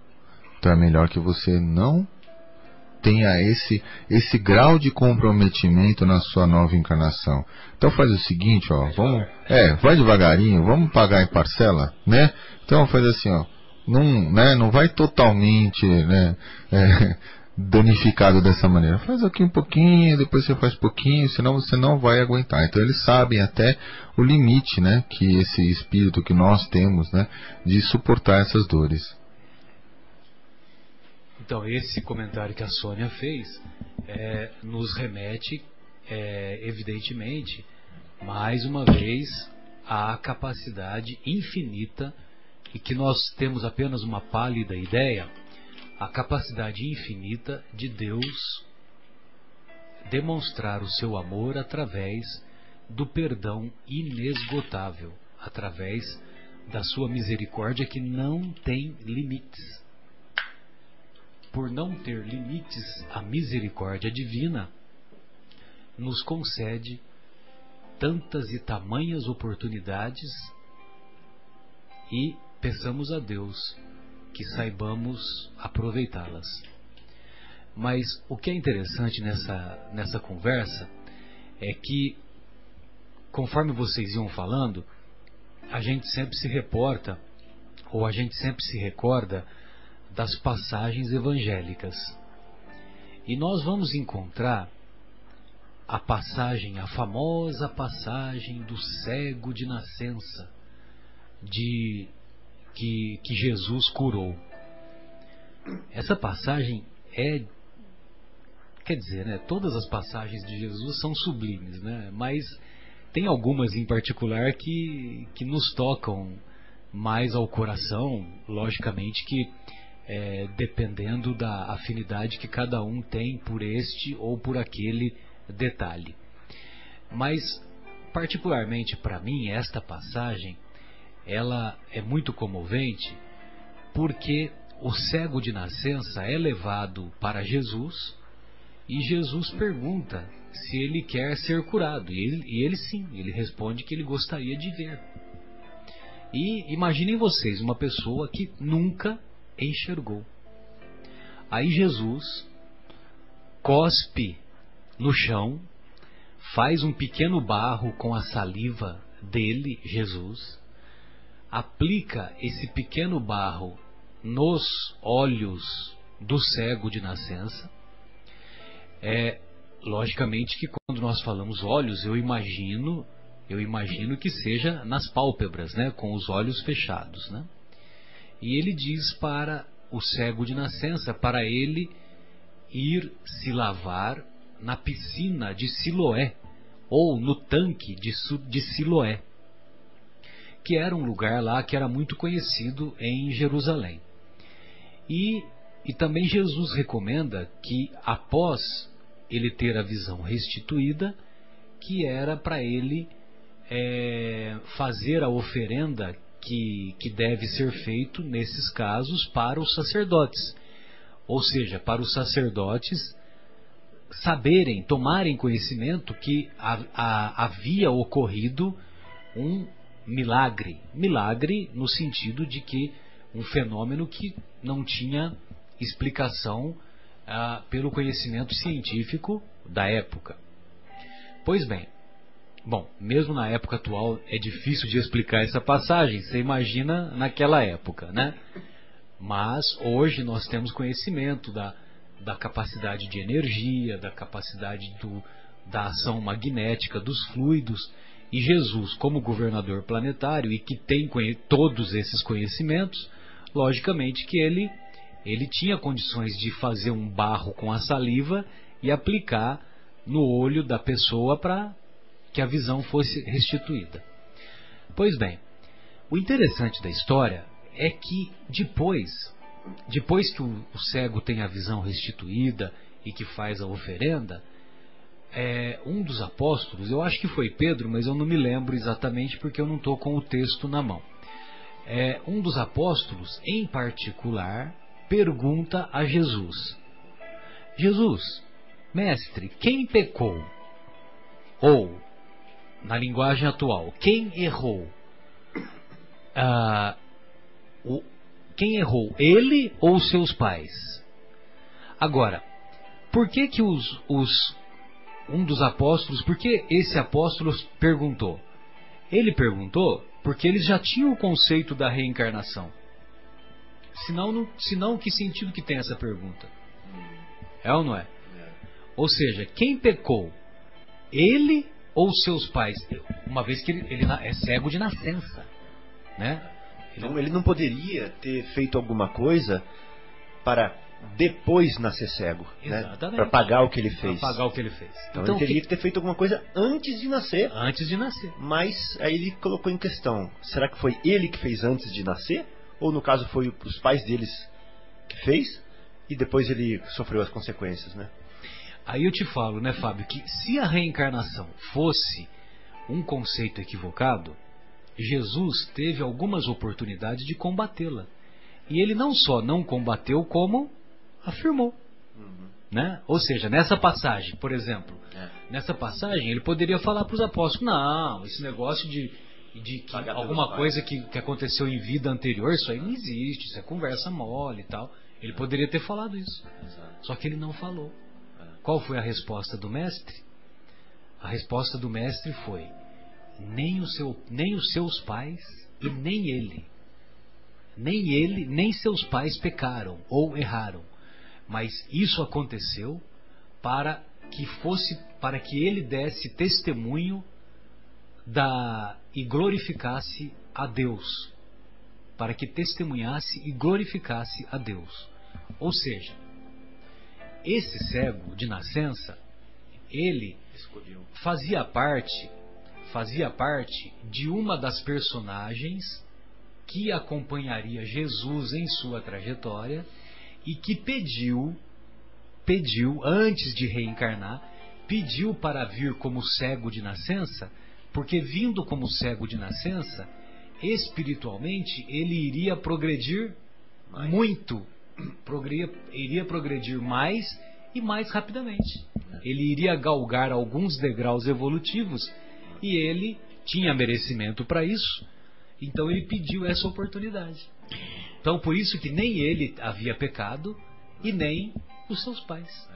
então é melhor que você não tenha esse grau de comprometimento na sua nova encarnação. Então faz o seguinte, ó, vai devagarinho, vamos pagar em parcela, né? Então faz assim, ó, não vai totalmente, né, danificado dessa maneira. Faz aqui um pouquinho, depois você faz pouquinho, senão você não vai aguentar. Então eles sabem até o limite, né, que esse espírito que nós temos, né, de suportar essas dores. Então esse comentário que a Sônia fez nos remete, evidentemente, mais uma vez, à capacidade infinita, e que nós temos apenas uma pálida ideia, a capacidade infinita de Deus demonstrar o seu amor através do perdão inesgotável, através da sua misericórdia que não tem limites. Por não ter limites, a misericórdia divina nos concede tantas e tamanhas oportunidades, e peçamos a Deus que saibamos aproveitá-las. Mas o que é interessante nessa conversa é que, conforme vocês iam falando, a gente sempre se reporta, ou a gente sempre se recorda das passagens evangélicas. E nós vamos encontrar a famosa passagem do cego de nascença, que Jesus curou. Essa passagem quer dizer, né, todas as passagens de Jesus são sublimes, né, mas tem algumas em particular que nos tocam mais ao coração, logicamente que dependendo da afinidade que cada um tem por este ou por aquele detalhe. Mas particularmente para mim esta passagem, ela é muito comovente, porque o cego de nascença é levado para Jesus e Jesus pergunta se ele quer ser curado, e ele sim, ele responde que ele gostaria de ver. E imaginem vocês, uma pessoa que nunca enxergou. Aí Jesus cospe no chão, faz um pequeno barro com a saliva dele, Jesus, aplica esse pequeno barro nos olhos do cego de nascença. Logicamente que quando nós falamos olhos, eu imagino que seja nas pálpebras, né, com os olhos fechados, né? E ele diz para o cego de nascença, para ele ir se lavar na piscina de Siloé, ou no tanque de Siloé, que era um lugar lá que era muito conhecido em Jerusalém. E também Jesus recomenda que, após ele ter a visão restituída, que era para ele fazer a oferenda que deve ser feito nesses casos para os sacerdotes. Ou seja, para os sacerdotes saberem, tomarem conhecimento que havia ocorrido um milagre. Milagre no sentido de que um fenômeno que não tinha explicação pelo conhecimento científico da época. Pois bem, mesmo na época atual é difícil de explicar essa passagem, você imagina naquela época, né? Mas hoje nós temos conhecimento da capacidade de energia, da capacidade da ação magnética dos fluidos, e Jesus, como governador planetário e que tem todos esses conhecimentos, logicamente que ele tinha condições de fazer um barro com a saliva e aplicar no olho da pessoa para que a visão fosse restituída. Pois bem, o interessante da história é que depois que o cego tem a visão restituída e que faz a oferenda, um dos apóstolos, eu acho que foi Pedro, mas eu não me lembro exatamente porque eu não estou com o texto na mão. Um dos apóstolos, em particular, pergunta a Jesus: Jesus, mestre, quem pecou? Ou, na linguagem atual, quem errou? Quem errou, ele ou seus pais? Agora, por que um dos apóstolos, por que esse apóstolo perguntou? Ele perguntou porque eles já tinham o conceito da reencarnação. Senão, que sentido que tem essa pergunta? É ou não é? Ou seja, quem pecou? Ele ou seus pais? Uma vez que ele é cego de nascença, né? Então ele não poderia ter feito alguma coisa para depois nascer cego, né? Para pagar o que ele fez. Para pagar o que ele fez. Então ele teria que ter feito alguma coisa antes de nascer. Antes de nascer. Mas aí ele colocou em questão: será que foi ele que fez antes de nascer? Ou no caso foi os pais deles que fez e depois ele sofreu as consequências, né? Aí eu te falo, né, Fábio, que se a reencarnação fosse um conceito equivocado, Jesus teve algumas oportunidades de combatê-la. E ele não só não combateu, como afirmou. Né? Ou seja, nessa passagem, por exemplo, nessa passagem ele poderia falar para os apóstolos: não, esse negócio de que alguma coisa que aconteceu em vida anterior, isso aí não existe, isso é conversa mole e tal. Ele poderia ter falado isso. Só que ele não falou. Qual foi a resposta do mestre? A resposta do mestre foi: nem os seus pais e nem ele. Nem ele, nem seus pais pecaram ou erraram. Mas isso aconteceu para que ele desse testemunho e glorificasse a Deus. Para que testemunhasse e glorificasse a Deus. Ou seja, esse cego de nascença, ele fazia parte de uma das personagens que acompanharia Jesus em sua trajetória e que pediu, antes de reencarnar, pediu para vir como cego de nascença, porque vindo como cego de nascença, espiritualmente ele iria progredir muito, iria progredir mais e mais rapidamente. Ele iria galgar alguns degraus evolutivos e ele tinha merecimento para isso, então ele pediu essa oportunidade. Então por isso que nem ele havia pecado e nem os seus pais.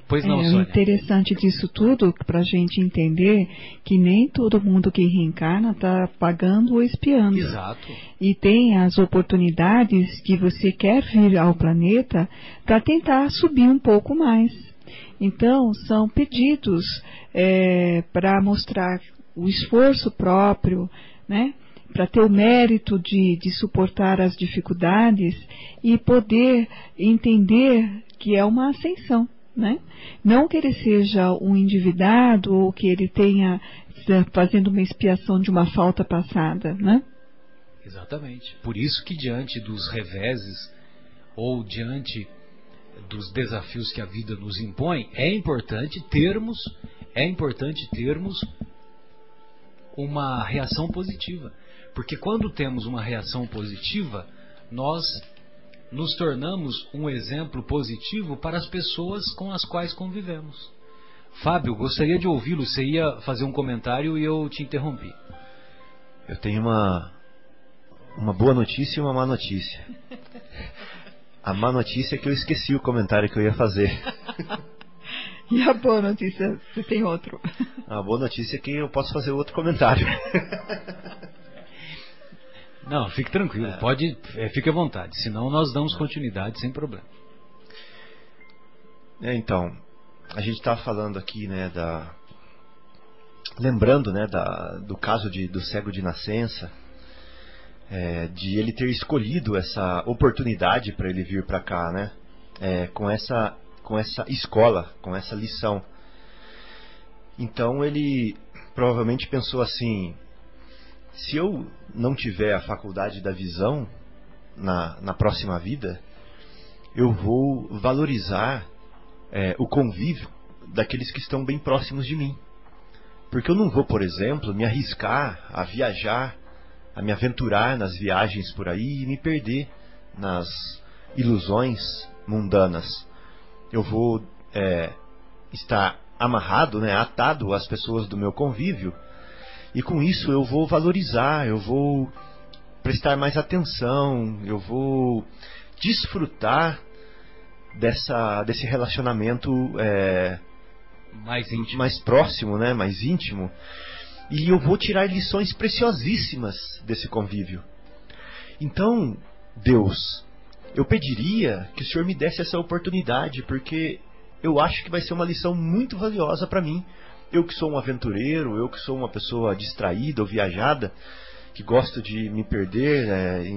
Pois não, o Sônia. interessante disso tudo, para a gente entender que nem todo mundo que reencarna está pagando ou espiando. Exato. E tem as oportunidades que você quer vir ao planeta para tentar subir um pouco mais. Então, são pedidos para mostrar o esforço próprio, né? Para ter o mérito de suportar as dificuldades e poder entender que é uma ascensão. Né? Não que ele seja um endividado ou que ele tenha fazendo uma expiação de uma falta passada, né? Exatamente. Por isso que diante dos reveses ou diante dos desafios que a vida nos impõe, é importante termos uma reação positiva. Porque quando temos uma reação positiva, nós nos tornamos um exemplo positivo para as pessoas com as quais convivemos. Fábio, gostaria de ouvi-lo. Você ia fazer um comentário e eu te interrompi. Eu tenho uma boa notícia e uma má notícia. A má notícia é que eu esqueci o comentário que eu ia fazer. E a boa notícia, você tem outro? A boa notícia é que eu posso fazer outro comentário. Não, fique tranquilo, fique à vontade, senão nós damos continuidade sem problema. Então, a gente está falando aqui, né, lembrando, né, do caso do cego de nascença, de ele ter escolhido essa oportunidade para ele vir para cá, né, com essa escola, com essa lição. Então ele provavelmente pensou assim: se eu não tiver a faculdade da visão na próxima vida, eu vou valorizar o convívio daqueles que estão bem próximos de mim. Porque eu não vou, por exemplo, me arriscar a viajar, a me aventurar nas viagens por aí e me perder nas ilusões mundanas. Eu vou estar amarrado, né, atado às pessoas do meu convívio. E com isso eu vou valorizar, eu vou prestar mais atenção, eu vou desfrutar desse relacionamento mais íntimo, mais próximo, né, mais íntimo. E eu vou tirar lições preciosíssimas desse convívio. Então, Deus, eu pediria que o Senhor me desse essa oportunidade, porque eu acho que vai ser uma lição muito valiosa para mim. Eu que sou um aventureiro, eu que sou uma pessoa distraída ou viajada, que gosto de me perder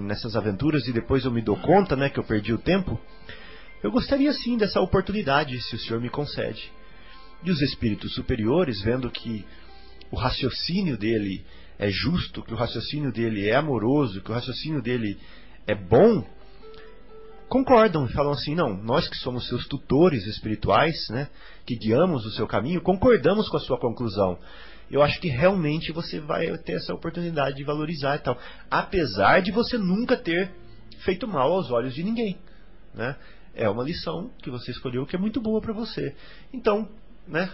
nessas aventuras e depois eu me dou conta, né, que eu perdi o tempo. Eu gostaria sim dessa oportunidade, se o Senhor me concede. E os espíritos superiores, vendo que o raciocínio dele é justo, que o raciocínio dele é amoroso, que o raciocínio dele é bom, concordam e falam assim: não, nós que somos seus tutores espirituais, né, que guiamos o seu caminho, concordamos com a sua conclusão. Eu acho que realmente você vai ter essa oportunidade de valorizar e tal, apesar de você nunca ter feito mal aos olhos de ninguém, né? É uma lição que você escolheu que é muito boa para você. Então, né,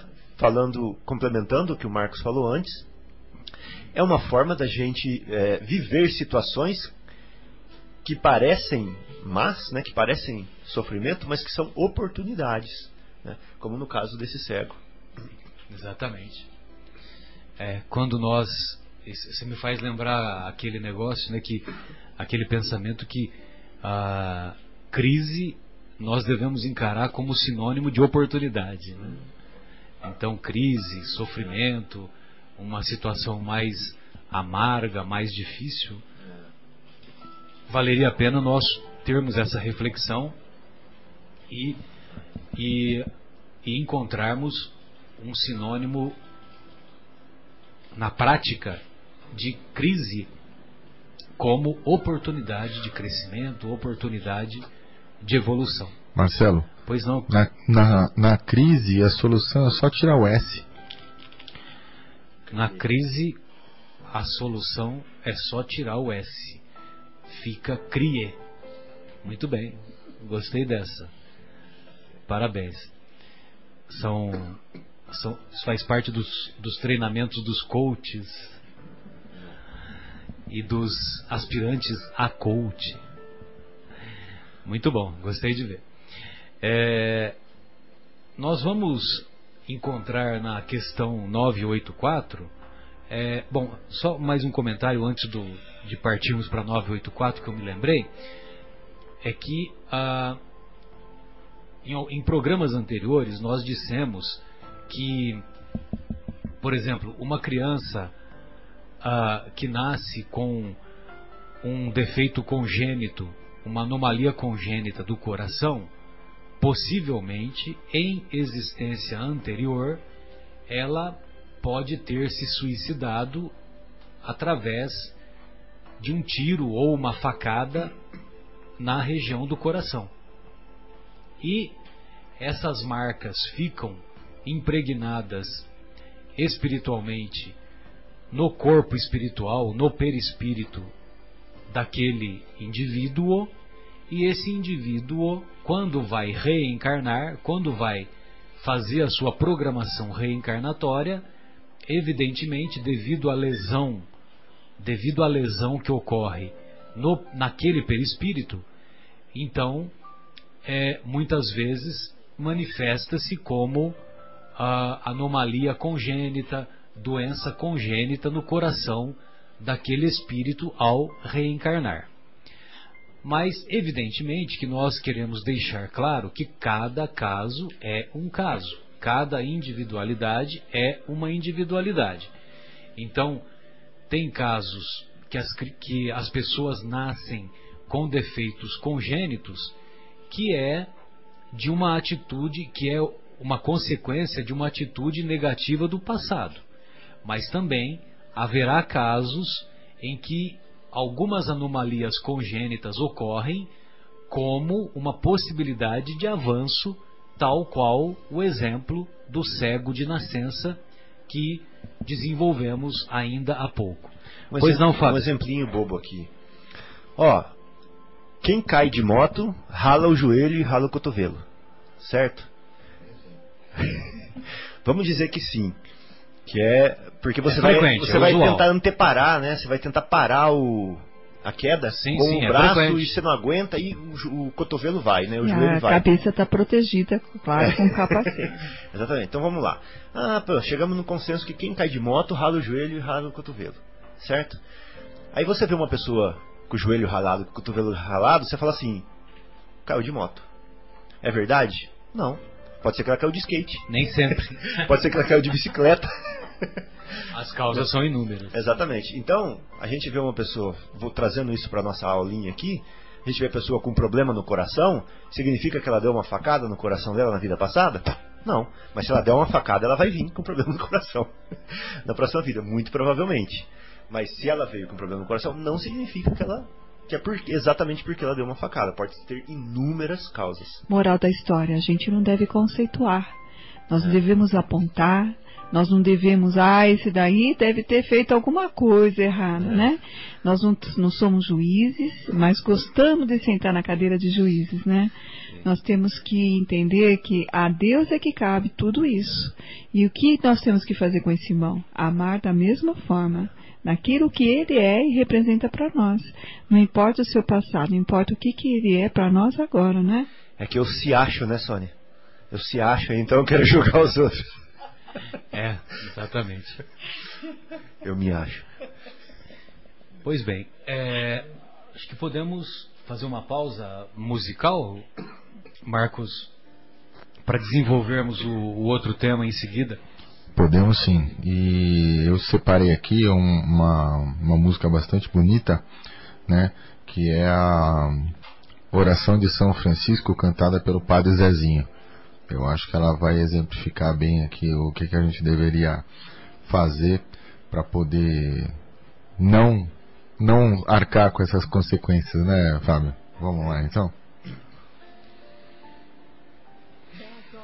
complementando o que o Marcos falou antes, é uma forma da gente viver situações que parecem más, né, que parecem sofrimento, mas que são oportunidades, né, como no caso desse cego. Exatamente. Quando nós... Você me faz lembrar aquele negócio, né, aquele pensamento que a crise nós devemos encarar como sinônimo de oportunidade, né? Então, crise, sofrimento, uma situação mais amarga, mais difícil, valeria a pena nós termos essa reflexão e encontrarmos um sinônimo na prática de crise como oportunidade de crescimento, oportunidade de evolução. Marcelo, pois não? Na crise a solução é só tirar o S. Na crise a solução é só tirar o S. Fica CRIE. Muito bem, gostei dessa. Parabéns. Isso faz parte dos treinamentos dos coaches e dos aspirantes a coach. Muito bom, gostei de ver. nós vamos encontrar na questão 984, bom, só mais um comentário antes de partirmos para 984 que eu me lembrei, é que em programas anteriores nós dissemos que, por exemplo, uma criança que nasce com um defeito congênito, uma anomalia congênita do coração, possivelmente em existência anterior ela pode ter se suicidado através de um tiro ou uma facada na região do coração. E essas marcas ficam impregnadas espiritualmente no corpo espiritual, no perispírito daquele indivíduo, e esse indivíduo, quando vai reencarnar, quando vai fazer a sua programação reencarnatória, evidentemente, devido à lesão que ocorre naquele perispírito, então, muitas vezes manifesta-se como anomalia congênita, doença congênita no coração daquele espírito ao reencarnar. Mas, evidentemente, que nós queremos deixar claro que cada caso é um caso, cada individualidade é uma individualidade. Então, tem casos que as pessoas nascem com defeitos congênitos, que é de uma atitude, que é uma consequência de uma atitude negativa do passado. Mas também haverá casos em que algumas anomalias congênitas ocorrem como uma possibilidade de avanço, tal qual o exemplo do cego de nascença que desenvolvemos ainda há pouco. Pois não, Fábio? Um exemplinho bobo aqui. Quem cai de moto, rala o joelho e rala o cotovelo. Certo? Vamos dizer que sim. Que é porque você vai tentar anteparar, né? Você vai tentar parar a queda com o braço e você não aguenta e o cotovelo vai, né? O joelho vai. A cabeça está protegida, claro, com capacete. Exatamente. Então vamos lá. Chegamos no consenso que quem cai de moto rala o joelho e rala o cotovelo. Certo? Aí você vê uma pessoa com o joelho ralado, com o cotovelo ralado, você fala assim: caiu de moto. É verdade? Não. Pode ser que ela caiu de skate. Nem sempre. Pode ser que ela caiu de bicicleta. As causas são inúmeras. Exatamente. Então, a gente vê uma pessoa, vou trazendo isso para nossa aulinha aqui, a gente vê a pessoa com um problema no coração, significa que ela deu uma facada no coração dela na vida passada? Não. Mas se ela der uma facada, ela vai vir com problema no coração na próxima vida, muito provavelmente. Mas se ela veio com problema no coração, não significa que é exatamente porque ela deu uma facada. Pode ter inúmeras causas. Moral da história: a gente não deve conceituar. Nós devemos apontar. Nós não devemos, esse daí deve ter feito alguma coisa errada, né? Nós não somos juízes, mas gostamos de sentar na cadeira de juízes, né? Nós temos que entender que a Deus é que cabe tudo isso. E o que nós temos que fazer com esse irmão? Amar da mesma forma, naquilo que ele é e representa para nós. Não importa o seu passado, importa o que ele é para nós agora, né? É que eu se acho, né, Sônia? Eu se acho, então eu quero julgar os outros. Exatamente. Eu me acho. Pois bem, acho que podemos fazer uma pausa musical, Marcos, para desenvolvermos o outro tema em seguida. Podemos sim. E eu separei aqui uma música bastante bonita, né? Que é a Oração de São Francisco, cantada pelo Padre Zezinho. Eu acho que ela vai exemplificar bem aqui o que a gente deveria fazer para poder não arcar com essas consequências, né, Fábio? Vamos lá, então. 10h23.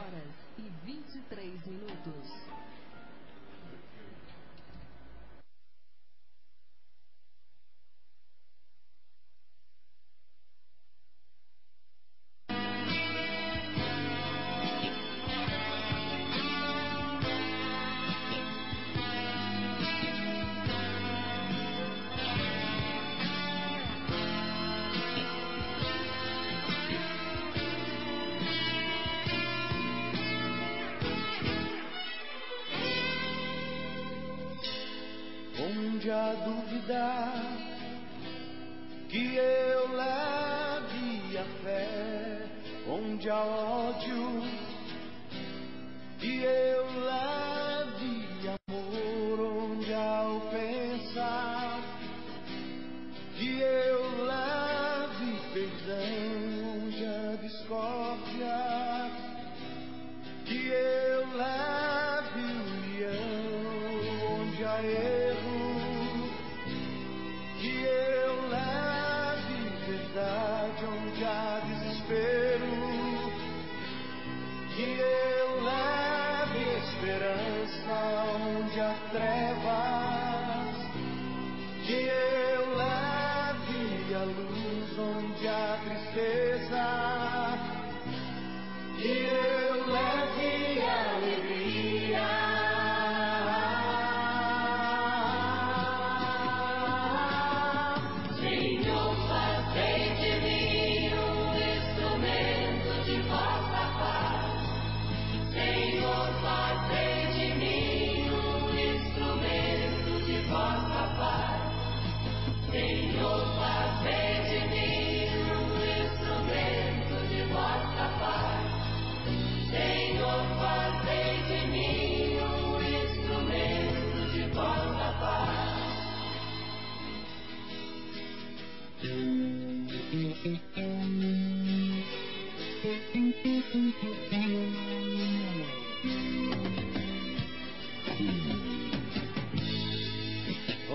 há dúvida, que eu leve a fé onde há ódio, que eu leve amor onde há ofensa, que eu leve perdão onde há discórdia, que eu leve união onde há erro, que eu leve verdade onde há desespero, que eu leve esperança onde há trevas, que eu leve a luz onde há tristeza, que eu leve a alegria.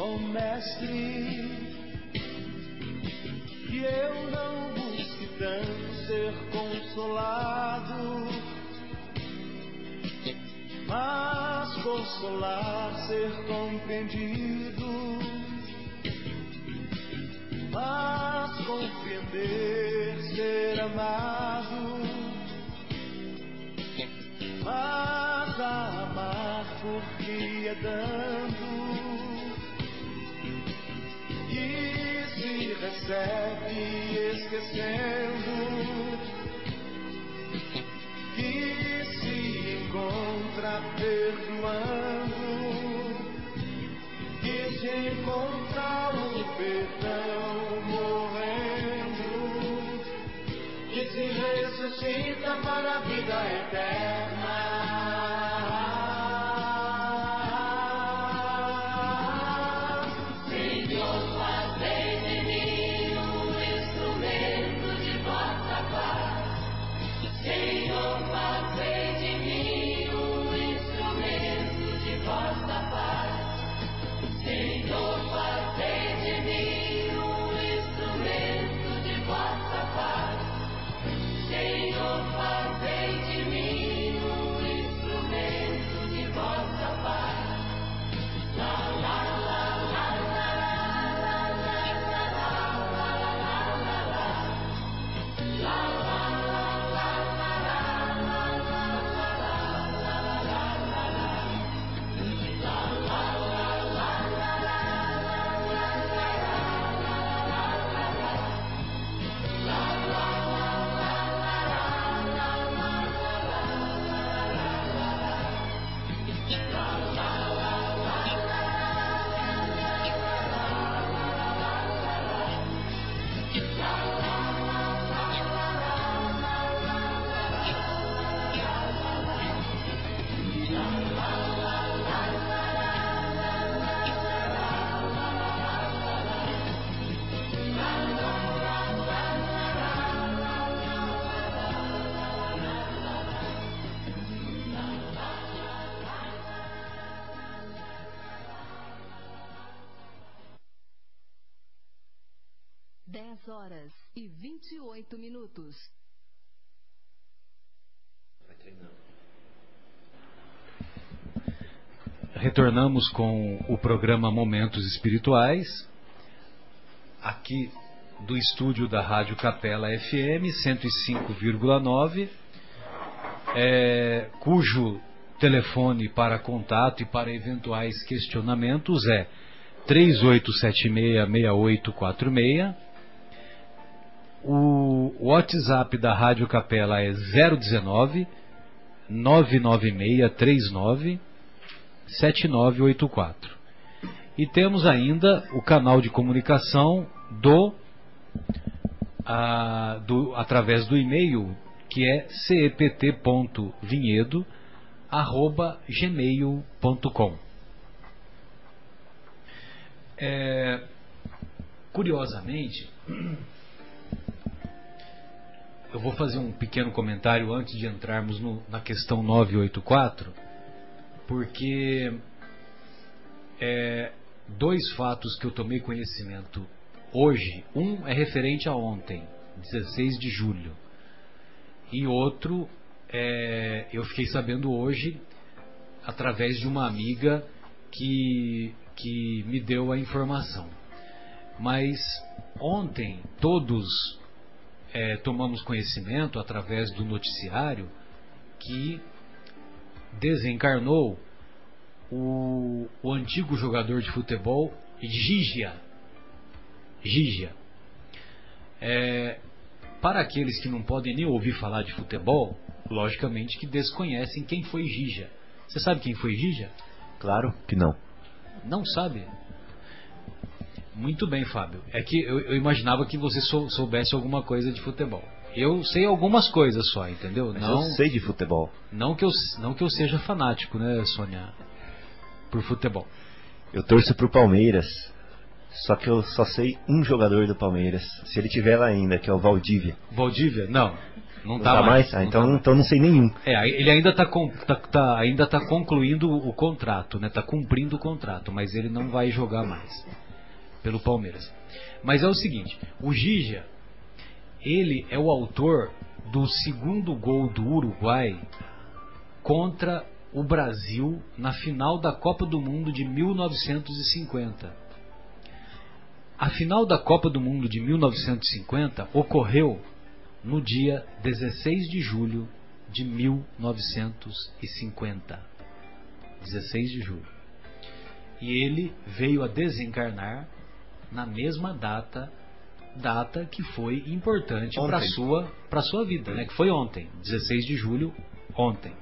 Oh mestre, que eu não busque tanto ser consolado, mas consolar, ser compreendido, mas compreender, ser amado, mas amar porque é dando, e se recebe esquecendo, e se encontra perdoando, e se encontra o perdão morrendo, e se ressuscita para a vida eterna. Horas e 28 minutos. Retornamos com o programa Momentos Espirituais, aqui do estúdio da Rádio Capela FM 105,9, cujo telefone para contato e para eventuais questionamentos é 3876-6846. O WhatsApp da Rádio Capela é 019 996 39 7984. E temos ainda o canal de comunicação através do e-mail, que é cept.vinhedo@gmail.com. Curiosamente, eu vou fazer um pequeno comentário antes de entrarmos na questão 984, porque dois fatos que eu tomei conhecimento hoje. Um é referente a ontem, 16 de julho, e outro eu fiquei sabendo hoje através de uma amiga que me deu a informação. Mas ontem todos tomamos conhecimento através do noticiário que desencarnou o antigo jogador de futebol Gigia. Para aqueles que não podem nem ouvir falar de futebol, logicamente que desconhecem quem foi Gigia. Você sabe quem foi Gigia? Claro que não. Não sabe? Muito bem, Fábio. É que eu imaginava que você soubesse alguma coisa de futebol. Eu sei algumas coisas só, entendeu? Mas eu sei de futebol. Não que eu seja fanático, né, Sônia? Por futebol. Eu torço pro Palmeiras. Só que eu só sei um jogador do Palmeiras. Se ele tiver lá ainda, que é o Valdívia. Valdívia? Não tá mais? Então não sei nenhum. Ele ainda tá concluindo o contrato, né? Tá cumprindo o contrato, mas ele não vai jogar mais pelo Palmeiras. Mas é o seguinte, o Gigia, ele é o autor do segundo gol do Uruguai contra o Brasil na final da Copa do Mundo de 1950. A final da Copa do Mundo de 1950 ocorreu no dia 16 de julho de 1950. 16 de julho. E ele veio a desencarnar na mesma data que foi importante para sua vida, né? Que foi ontem, 16 de julho, ontem.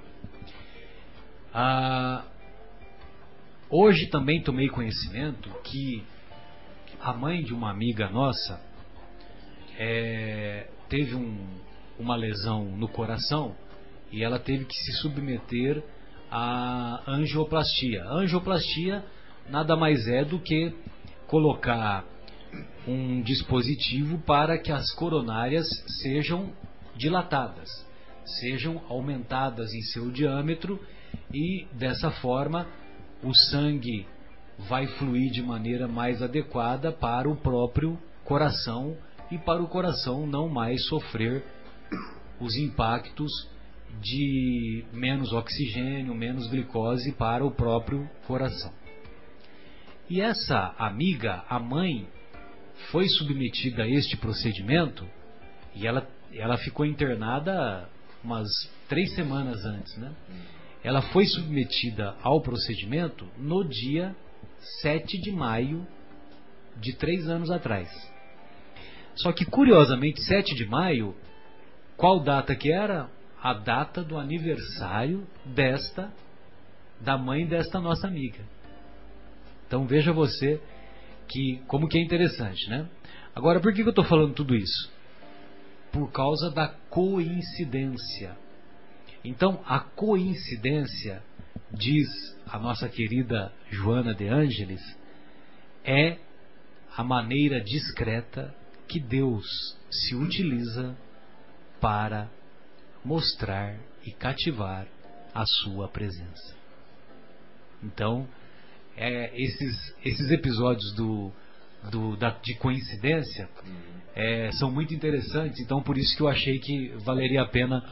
Hoje também tomei conhecimento que a mãe de uma amiga nossa teve uma lesão no coração e ela teve que se submeter à angioplastia. A angioplastia nada mais é do que colocar um dispositivo para que as coronárias sejam dilatadas, sejam aumentadas em seu diâmetro, e dessa forma o sangue vai fluir de maneira mais adequada para o próprio coração e para o coração não mais sofrer os impactos de menos oxigênio, menos glicose para o próprio coração. E essa amiga, a mãe, foi submetida a este procedimento e ela ficou internada umas 3 semanas antes, né? Ela foi submetida ao procedimento no dia 7 de maio de 3 anos atrás. Só que, curiosamente, 7 de maio, qual data que era? A data do aniversário da mãe desta nossa amiga. Então veja você como que é interessante, né? Agora, por que eu estou falando tudo isso? Por causa da coincidência. Então, a coincidência, diz a nossa querida Joana de Ângeles, é a maneira discreta que Deus se utiliza para mostrar e cativar a sua presença. Então, esses episódios de coincidência são muito interessantes, então por isso que eu achei que valeria a pena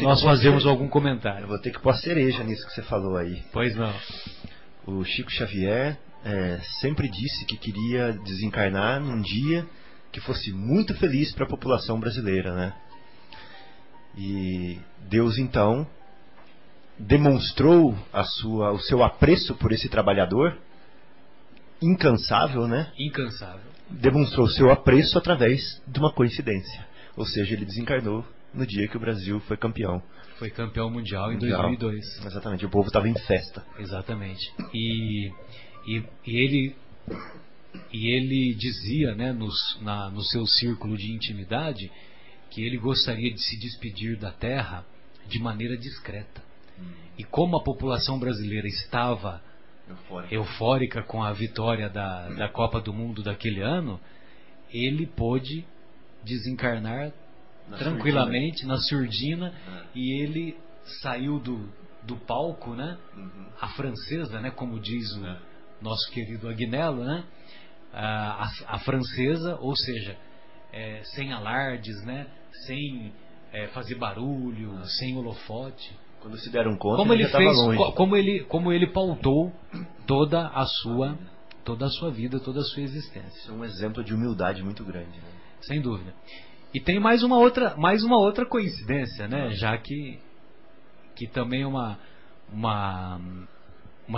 nós fazermos algum comentário. Eu vou ter que pôr a cereja nisso que você falou aí. Pois não. O Chico Xavier sempre disse que queria desencarnar num dia que fosse muito feliz para a população brasileira, né? E Deus então demonstrou o seu apreço por esse trabalhador incansável, né? Incansável. Demonstrou o seu apreço através de uma coincidência. Ou seja, ele desencarnou no dia que o Brasil foi campeão. Foi campeão mundial em 2002. Exatamente, o povo estava em festa. Exatamente. E ele E ele dizia, né, no seu círculo de intimidade, que ele gostaria de se despedir da Terra de maneira discreta. E como a população brasileira estava eufórica com a vitória da Copa do Mundo daquele ano, ele pôde desencarnar tranquilamente na surdina, e ele saiu do palco, né? A francesa, né? Como diz o nosso querido Agnello, né? A francesa, ou seja, sem alardes, né? Sem fazer barulho, sem holofote. Quando se deram conta, como ele fez, longe. como ele pautou toda a sua vida, toda a sua existência. Isso é um exemplo de humildade muito grande, né? Sem dúvida. E tem mais uma outra coincidência, né? Já que também é uma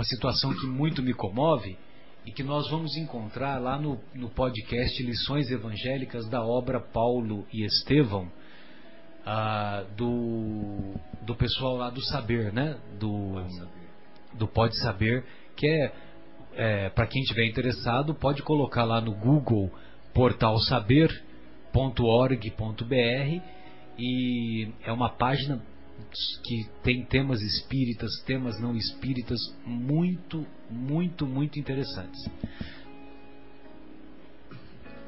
situação que muito me comove, e que nós vamos encontrar lá no podcast Lições Evangélicas da obra Paulo e Estevão, do pessoal lá do Saber, né? Do Pode Saber, que para quem estiver interessado, pode colocar lá no Google portalsaber.org.br, e é uma página que tem temas espíritas, temas não espíritas muito, muito, muito interessantes.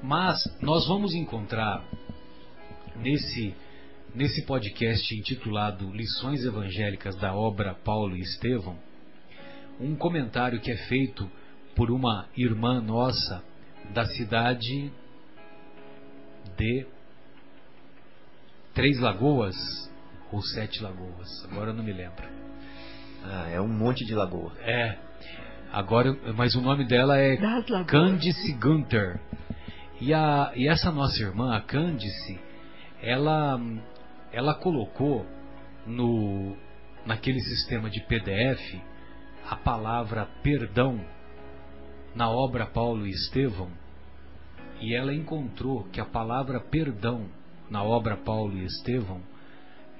Mas nós vamos encontrar nesse podcast intitulado Lições Evangélicas da obra Paulo e Estevão, um comentário que é feito por uma irmã nossa da cidade de Três Lagoas ou Sete Lagoas, agora eu não me lembro. É um monte de lagoa. Mas o nome dela é Candice Gunther. E essa nossa irmã, a Candice, ela colocou naquele sistema de PDF a palavra perdão na obra Paulo e Estevão, e ela encontrou que a palavra perdão na obra Paulo e Estevão,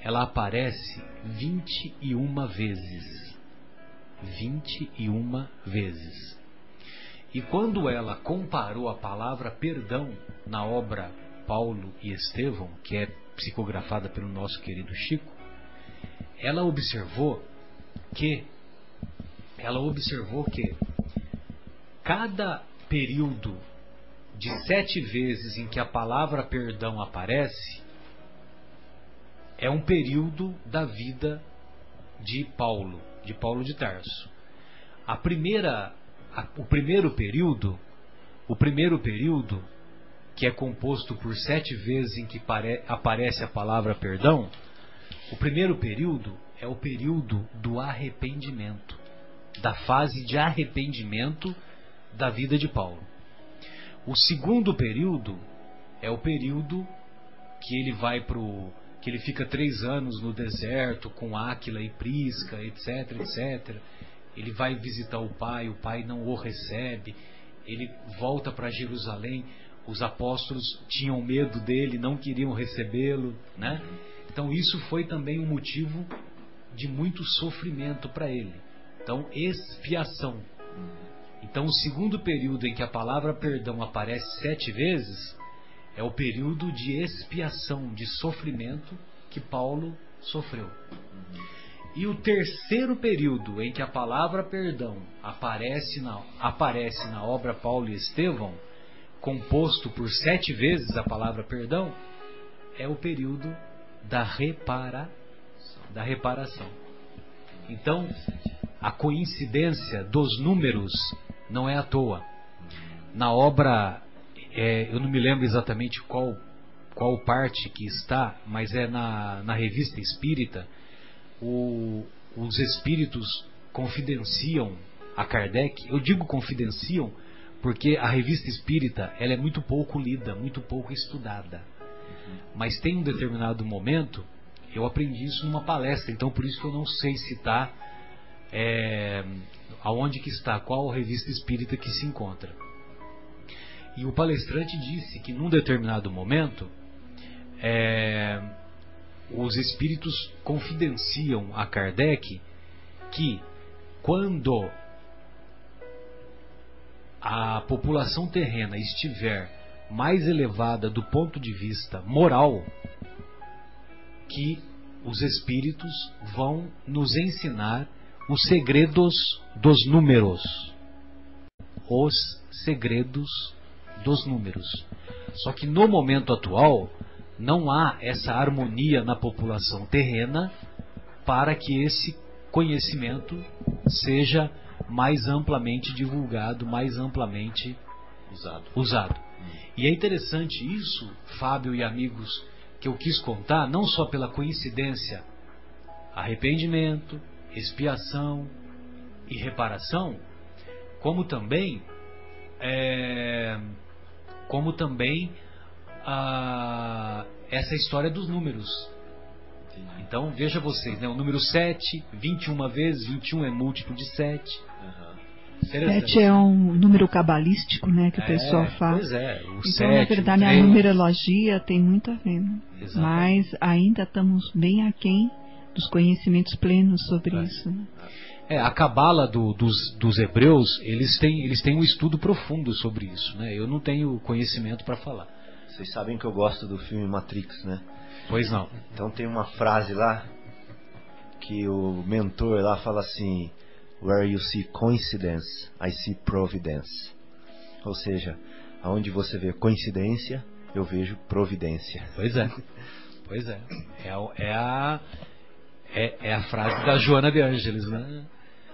ela aparece 21 vezes. 21 vezes. E quando ela comparou a palavra perdão na obra Paulo e Estevão, que é psicografada pelo nosso querido Chico, ela observou que cada período de 7 vezes em que a palavra perdão aparece é um período da vida de Paulo de Tarso. O primeiro período, que é composto por 7 vezes em que aparece a palavra perdão, o primeiro período é o período do arrependimento, da fase de arrependimento da vida de Paulo. O segundo período é o período que ele que ele fica 3 anos no deserto com Áquila e Prisca, etc, etc. Ele vai visitar o pai não o recebe, ele volta para Jerusalém, os apóstolos tinham medo dele, não queriam recebê-lo, né? Então isso foi também um motivo de muito sofrimento para ele. Então, expiação. Então, o segundo período em que a palavra perdão aparece 7 vezes é o período de expiação, de sofrimento que Paulo sofreu. E o terceiro período em que a palavra perdão aparece na obra Paulo e Estevão, composto por 7 vezes a palavra perdão, é o período da reparação. Então, a coincidência dos números não é à toa. Na obra, eu não me lembro exatamente qual parte que está, mas é na Revista Espírita, os espíritos confidenciam a Kardec. Eu digo confidenciam porque a Revista Espírita ela é muito pouco lida, muito pouco estudada. Mas tem um determinado momento, eu aprendi isso numa palestra, então por isso que eu não sei citar aonde que está, qual Revista Espírita que se encontra. E o palestrante disse que num determinado momento os espíritos confidenciam a Kardec que quando a população terrena estiver mais elevada do ponto de vista moral, que os espíritos vão nos ensinar os segredos dos números. Os segredos dos números. Só que no momento atual não há essa harmonia na população terrena para que esse conhecimento seja mais amplamente divulgado, mais amplamente usado. E é interessante isso, Fábio e amigos, que eu quis contar, não só pela coincidência, arrependimento, expiação e reparação, como também essa história dos números. Então veja vocês, né? O número 7, 21 vezes, 21 é múltiplo de 7. 7 é um número cabalístico, né, que o pessoal fala. Pois é, o então, 7, na verdade, a numerologia tem muito a ver, né? Mas ainda estamos bem aquém dos conhecimentos plenos sobre isso, né? A cabala dos hebreus, eles têm um estudo profundo sobre isso, né? Eu não tenho conhecimento para falar. Vocês sabem que eu gosto do filme Matrix, né? Pois não. Então tem uma frase lá que o mentor lá fala assim: Where you see coincidence, I see providence. Ou seja, aonde você vê coincidência, eu vejo providência. Pois é. Pois é. É a frase da Joana de Ângeles, né?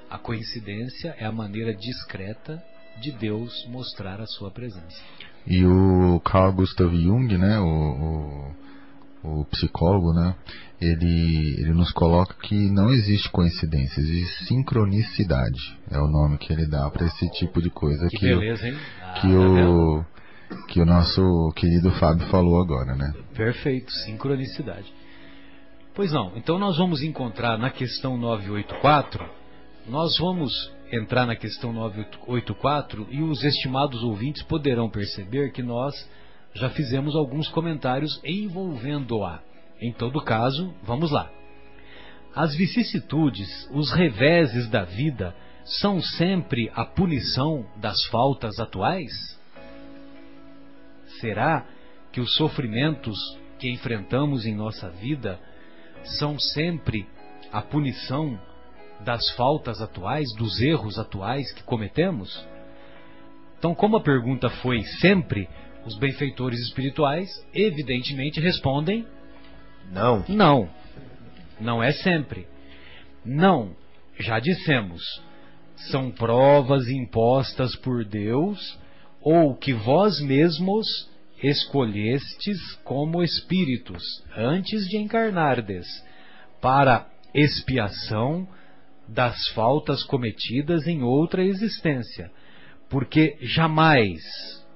A coincidência é a maneira discreta de Deus mostrar a sua presença. E o Carl Gustav Jung, né, o psicólogo, né, ele nos coloca que não existe coincidência, existe sincronicidade. É o nome que ele dá para esse tipo de coisa que beleza, hein? Que o nosso querido Fábio falou agora, né? Perfeito, sincronicidade. Pois não, então nós vamos encontrar na questão 984, nós vamos entrar na questão 984 e os estimados ouvintes poderão perceber que nós já fizemos alguns comentários envolvendo-a. Em todo caso, vamos lá. As vicissitudes, os reveses da vida, são sempre a punição das faltas atuais? Será que os sofrimentos que enfrentamos em nossa vida são sempre a punição das faltas atuais, dos erros atuais que cometemos? Então, como a pergunta foi sempre, os benfeitores espirituais evidentemente respondem: não. Não. Não é sempre. Não, já dissemos, são provas impostas por Deus ou que vós mesmos escolhestes como espíritos antes de encarnardes para expiação das faltas cometidas em outra existência, porque jamais,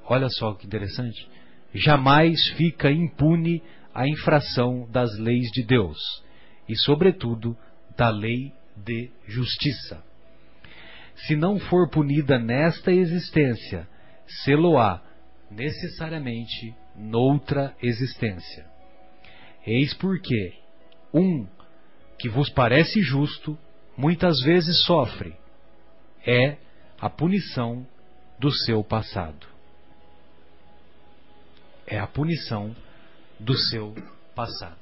olha só que interessante, jamais fica impune a infração das leis de Deus e, sobretudo, da lei de justiça. Se não for punida nesta existência, sê-lo-á necessariamente noutra existência. Eis porque que vos parece justo muitas vezes sofre, é a punição do seu passado. É a punição do seu passado.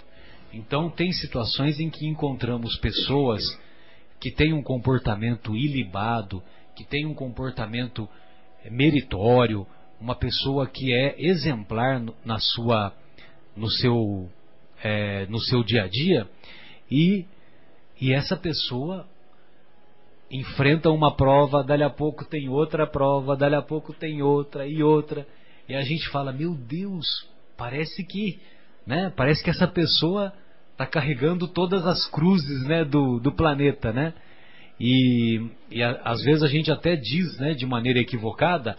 Então tem situações em que encontramos pessoas que têm um comportamento ilibado, que têm um comportamento meritório, uma pessoa que é exemplar no seu dia a dia, e essa pessoa enfrenta uma prova, dali a pouco tem outra prova, dali a pouco tem outra e outra, e a gente fala: meu Deus, parece que essa pessoa está carregando todas as cruzes, né, do planeta, né? E às vezes a gente até diz, né, de maneira equivocada: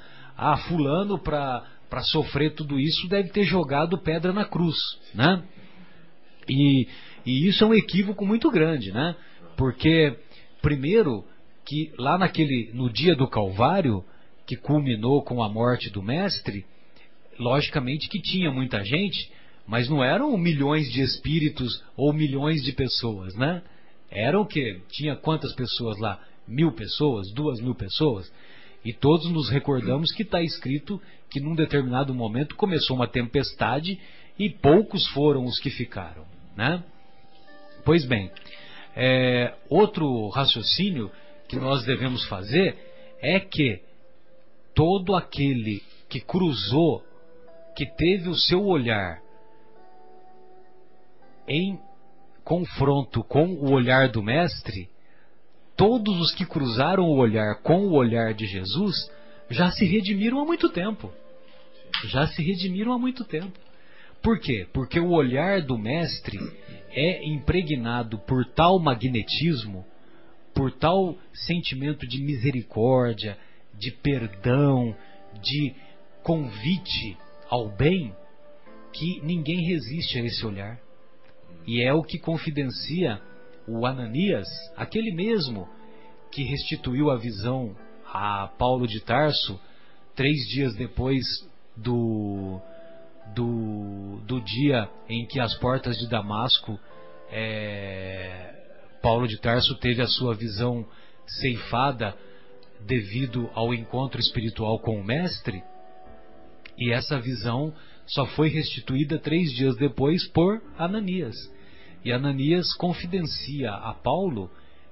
fulano para sofrer tudo isso deve ter jogado pedra na cruz, né? E isso é um equívoco muito grande, né? Porque primeiro que lá no dia do Calvário, que culminou com a morte do Mestre, logicamente que tinha muita gente, mas não eram milhões de espíritos ou milhões de pessoas, né? Eram o quê? Tinha quantas pessoas lá? 1.000 pessoas? 2.000 pessoas? E todos nos recordamos que está escrito que num determinado momento começou uma tempestade e poucos foram os que ficaram, né? Pois bem, outro raciocínio que nós devemos fazer é que todo aquele que cruzou, que teve o seu olhar em confronto com o olhar do Mestre, todos os que cruzaram o olhar com o olhar de Jesus já se redimiram há muito tempo. Já se redimiram há muito tempo. Por quê? Porque o olhar do Mestre é impregnado por tal magnetismo, por tal sentimento de misericórdia, de perdão, de convite ao bem, que ninguém resiste a esse olhar. E é o que confidencia o Ananias, aquele mesmo que restituiu a visão a Paulo de Tarso 3 dias depois do dia em que as portas de Damasco, Paulo de Tarso teve a sua visão ceifada devido ao encontro espiritual com o Mestre, e essa visão só foi restituída 3 dias depois por Ananias. E Ananias confidencia a Paulo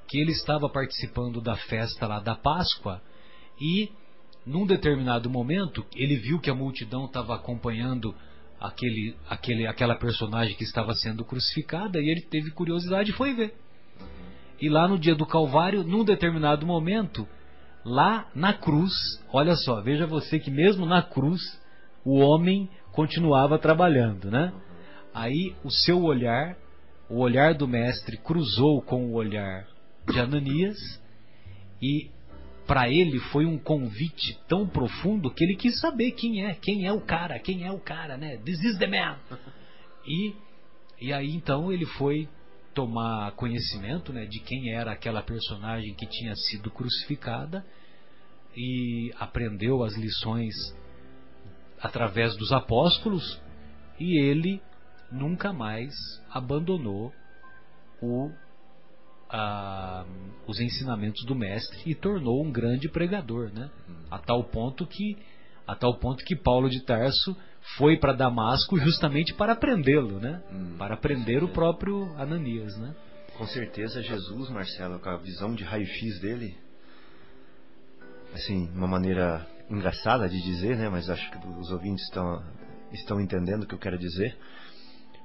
que ele estava participando da festa lá da Páscoa, e num determinado momento ele viu que a multidão estava acompanhando aquela personagem que estava sendo crucificada, e ele teve curiosidade e foi ver. E lá no dia do Calvário, num determinado momento, lá na cruz, olha só, veja você que mesmo na cruz o homem continuava trabalhando, né? Aí o seu olhar, o olhar do Mestre, cruzou com o olhar de Ananias, e para ele foi um convite tão profundo que ele quis saber quem é o cara, né? This is the man. E aí então ele foi tomar conhecimento, né, de quem era aquela personagem que tinha sido crucificada, e aprendeu as lições através dos apóstolos, e ele nunca mais abandonou os ensinamentos do Mestre e tornou um grande pregador, né? A tal ponto que Paulo de Tarso foi para Damasco justamente para aprendê-lo, né? Para aprender o próprio Ananias, né? Com certeza Jesus, Marcelo, com a visão de raio-x dele, assim, uma maneira engraçada de dizer, né? Mas acho que os ouvintes estão entendendo o que eu quero dizer.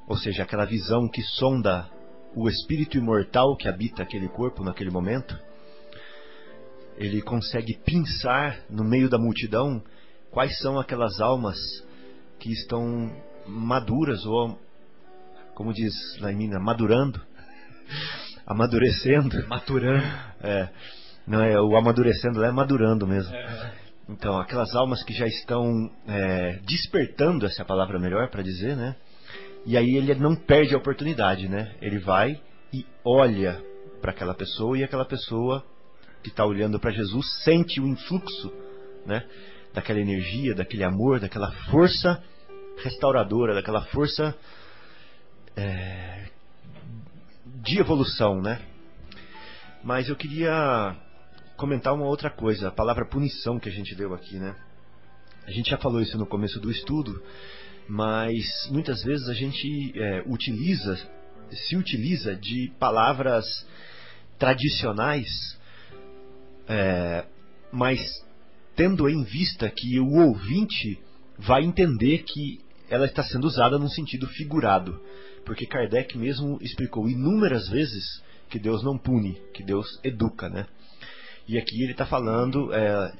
Ou seja, aquela visão que sonda o espírito imortal que habita aquele corpo naquele momento. Ele consegue pensar no meio da multidão quais são aquelas almas que estão maduras, ou, como diz lá em Minas, madurando, amadurecendo. Maturando. Não é o amadurecendo, lá é madurando mesmo. Então, aquelas almas que já estão despertando, essa é a palavra melhor para dizer, né? E aí ele não perde a oportunidade, né? Ele vai e olha para aquela pessoa, e aquela pessoa que está olhando para Jesus sente o influxo, né? Daquela energia, daquele amor, daquela força restauradora, daquela força de evolução, né? Mas eu queria comentar uma outra coisa, a palavra punição que a gente deu aqui, né? A gente já falou isso no começo do estudo, mas muitas vezes a gente se utiliza de palavras tradicionais, mas tendo em vista que o ouvinte vai entender que ela está sendo usada num sentido figurado, porque Kardec mesmo explicou inúmeras vezes que Deus não pune, que Deus educa, né? E aqui ele está falando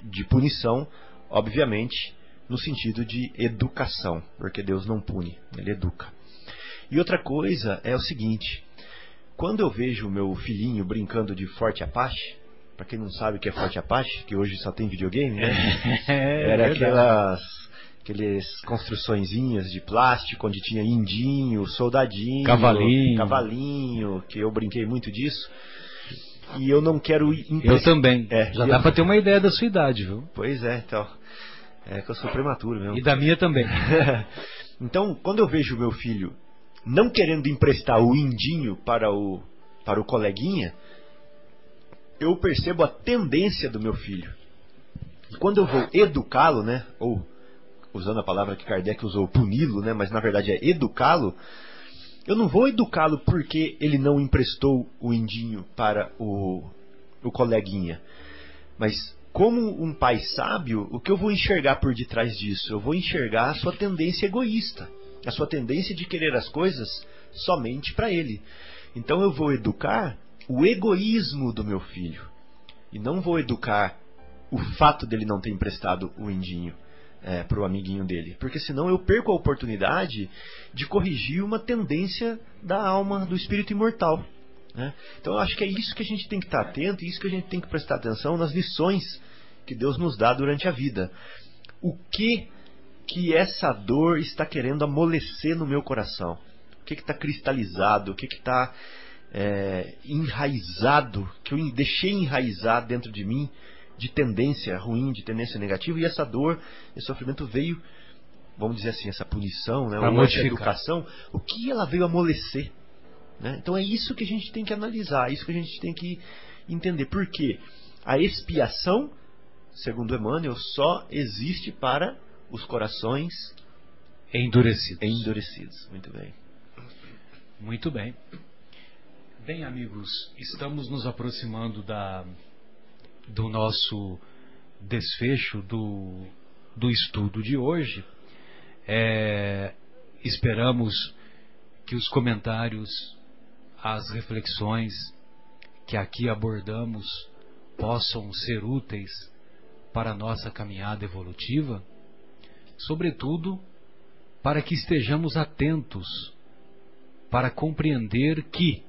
de punição, obviamente, no sentido de educação, porque Deus não pune, Ele educa. E outra coisa é o seguinte: quando eu vejo o meu filhinho brincando de Forte Apache, para quem não sabe o que é Forte Apache, que hoje só tem videogame, né? Era aqueles construçõezinhas de plástico, onde tinha indinho, soldadinho, cavalinho, que eu brinquei muito disso. E eu não quero... Eu também. Já dá para ter uma ideia da sua idade, viu? Pois é, então... É que eu sou prematuro mesmo. E da minha também. Então, quando eu vejo o meu filho não querendo emprestar o indinho para o coleguinha, eu percebo a tendência do meu filho. E quando eu vou educá-lo, né, ou usando a palavra que Kardec usou, puni-lo, né, mas na verdade é educá-lo, eu não vou educá-lo porque ele não emprestou o indinho para o coleguinha. Mas como um pai sábio, o que eu vou enxergar por detrás disso? Eu vou enxergar a sua tendência egoísta, a sua tendência de querer as coisas somente para ele. Então eu vou educar o egoísmo do meu filho. E não vou educar o fato dele não ter emprestado o indinho para o amiguinho dele. Porque senão eu perco a oportunidade de corrigir uma tendência da alma, do espírito imortal. Né? Então eu acho que é isso que a gente tem que estar atento, e isso que a gente tem que prestar atenção nas lições que Deus nos dá durante a vida. O que essa dor está querendo amolecer no meu coração? O que está cristalizado? O que está enraizado, que eu deixei enraizar dentro de mim, de tendência ruim, de tendência negativa? E essa dor, esse sofrimento veio, vamos dizer assim, essa punição, né, ou essa educação, o que ela veio amolecer? Né? Então é isso que a gente tem que analisar, é isso que a gente tem que entender. Por quê? A expiação, segundo Emmanuel, só existe para os corações endurecidos. Muito bem. Muito bem. Bem, amigos, estamos nos aproximando do nosso desfecho do estudo de hoje. Esperamos que os comentários, as reflexões que aqui abordamos possam ser úteis para a nossa caminhada evolutiva, sobretudo para que estejamos atentos para compreender que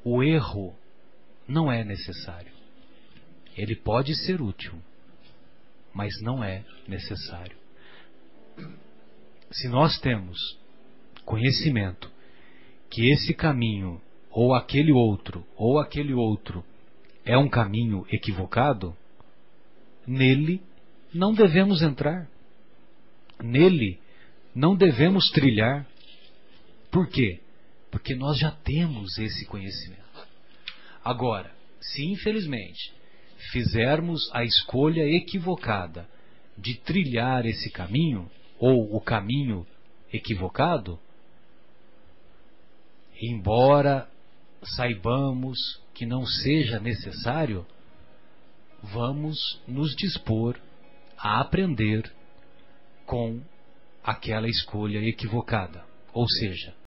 o erro não é necessário. Ele pode ser útil, mas não é necessário. Se nós temos conhecimento que esse caminho, ou aquele outro, é um caminho equivocado, nele não devemos entrar. Nele não devemos trilhar. Por quê? Porque nós já temos esse conhecimento. Agora, se infelizmente fizermos a escolha equivocada de trilhar esse caminho, ou o caminho equivocado, embora saibamos que não seja necessário, vamos nos dispor a aprender com aquela escolha equivocada. Ou seja,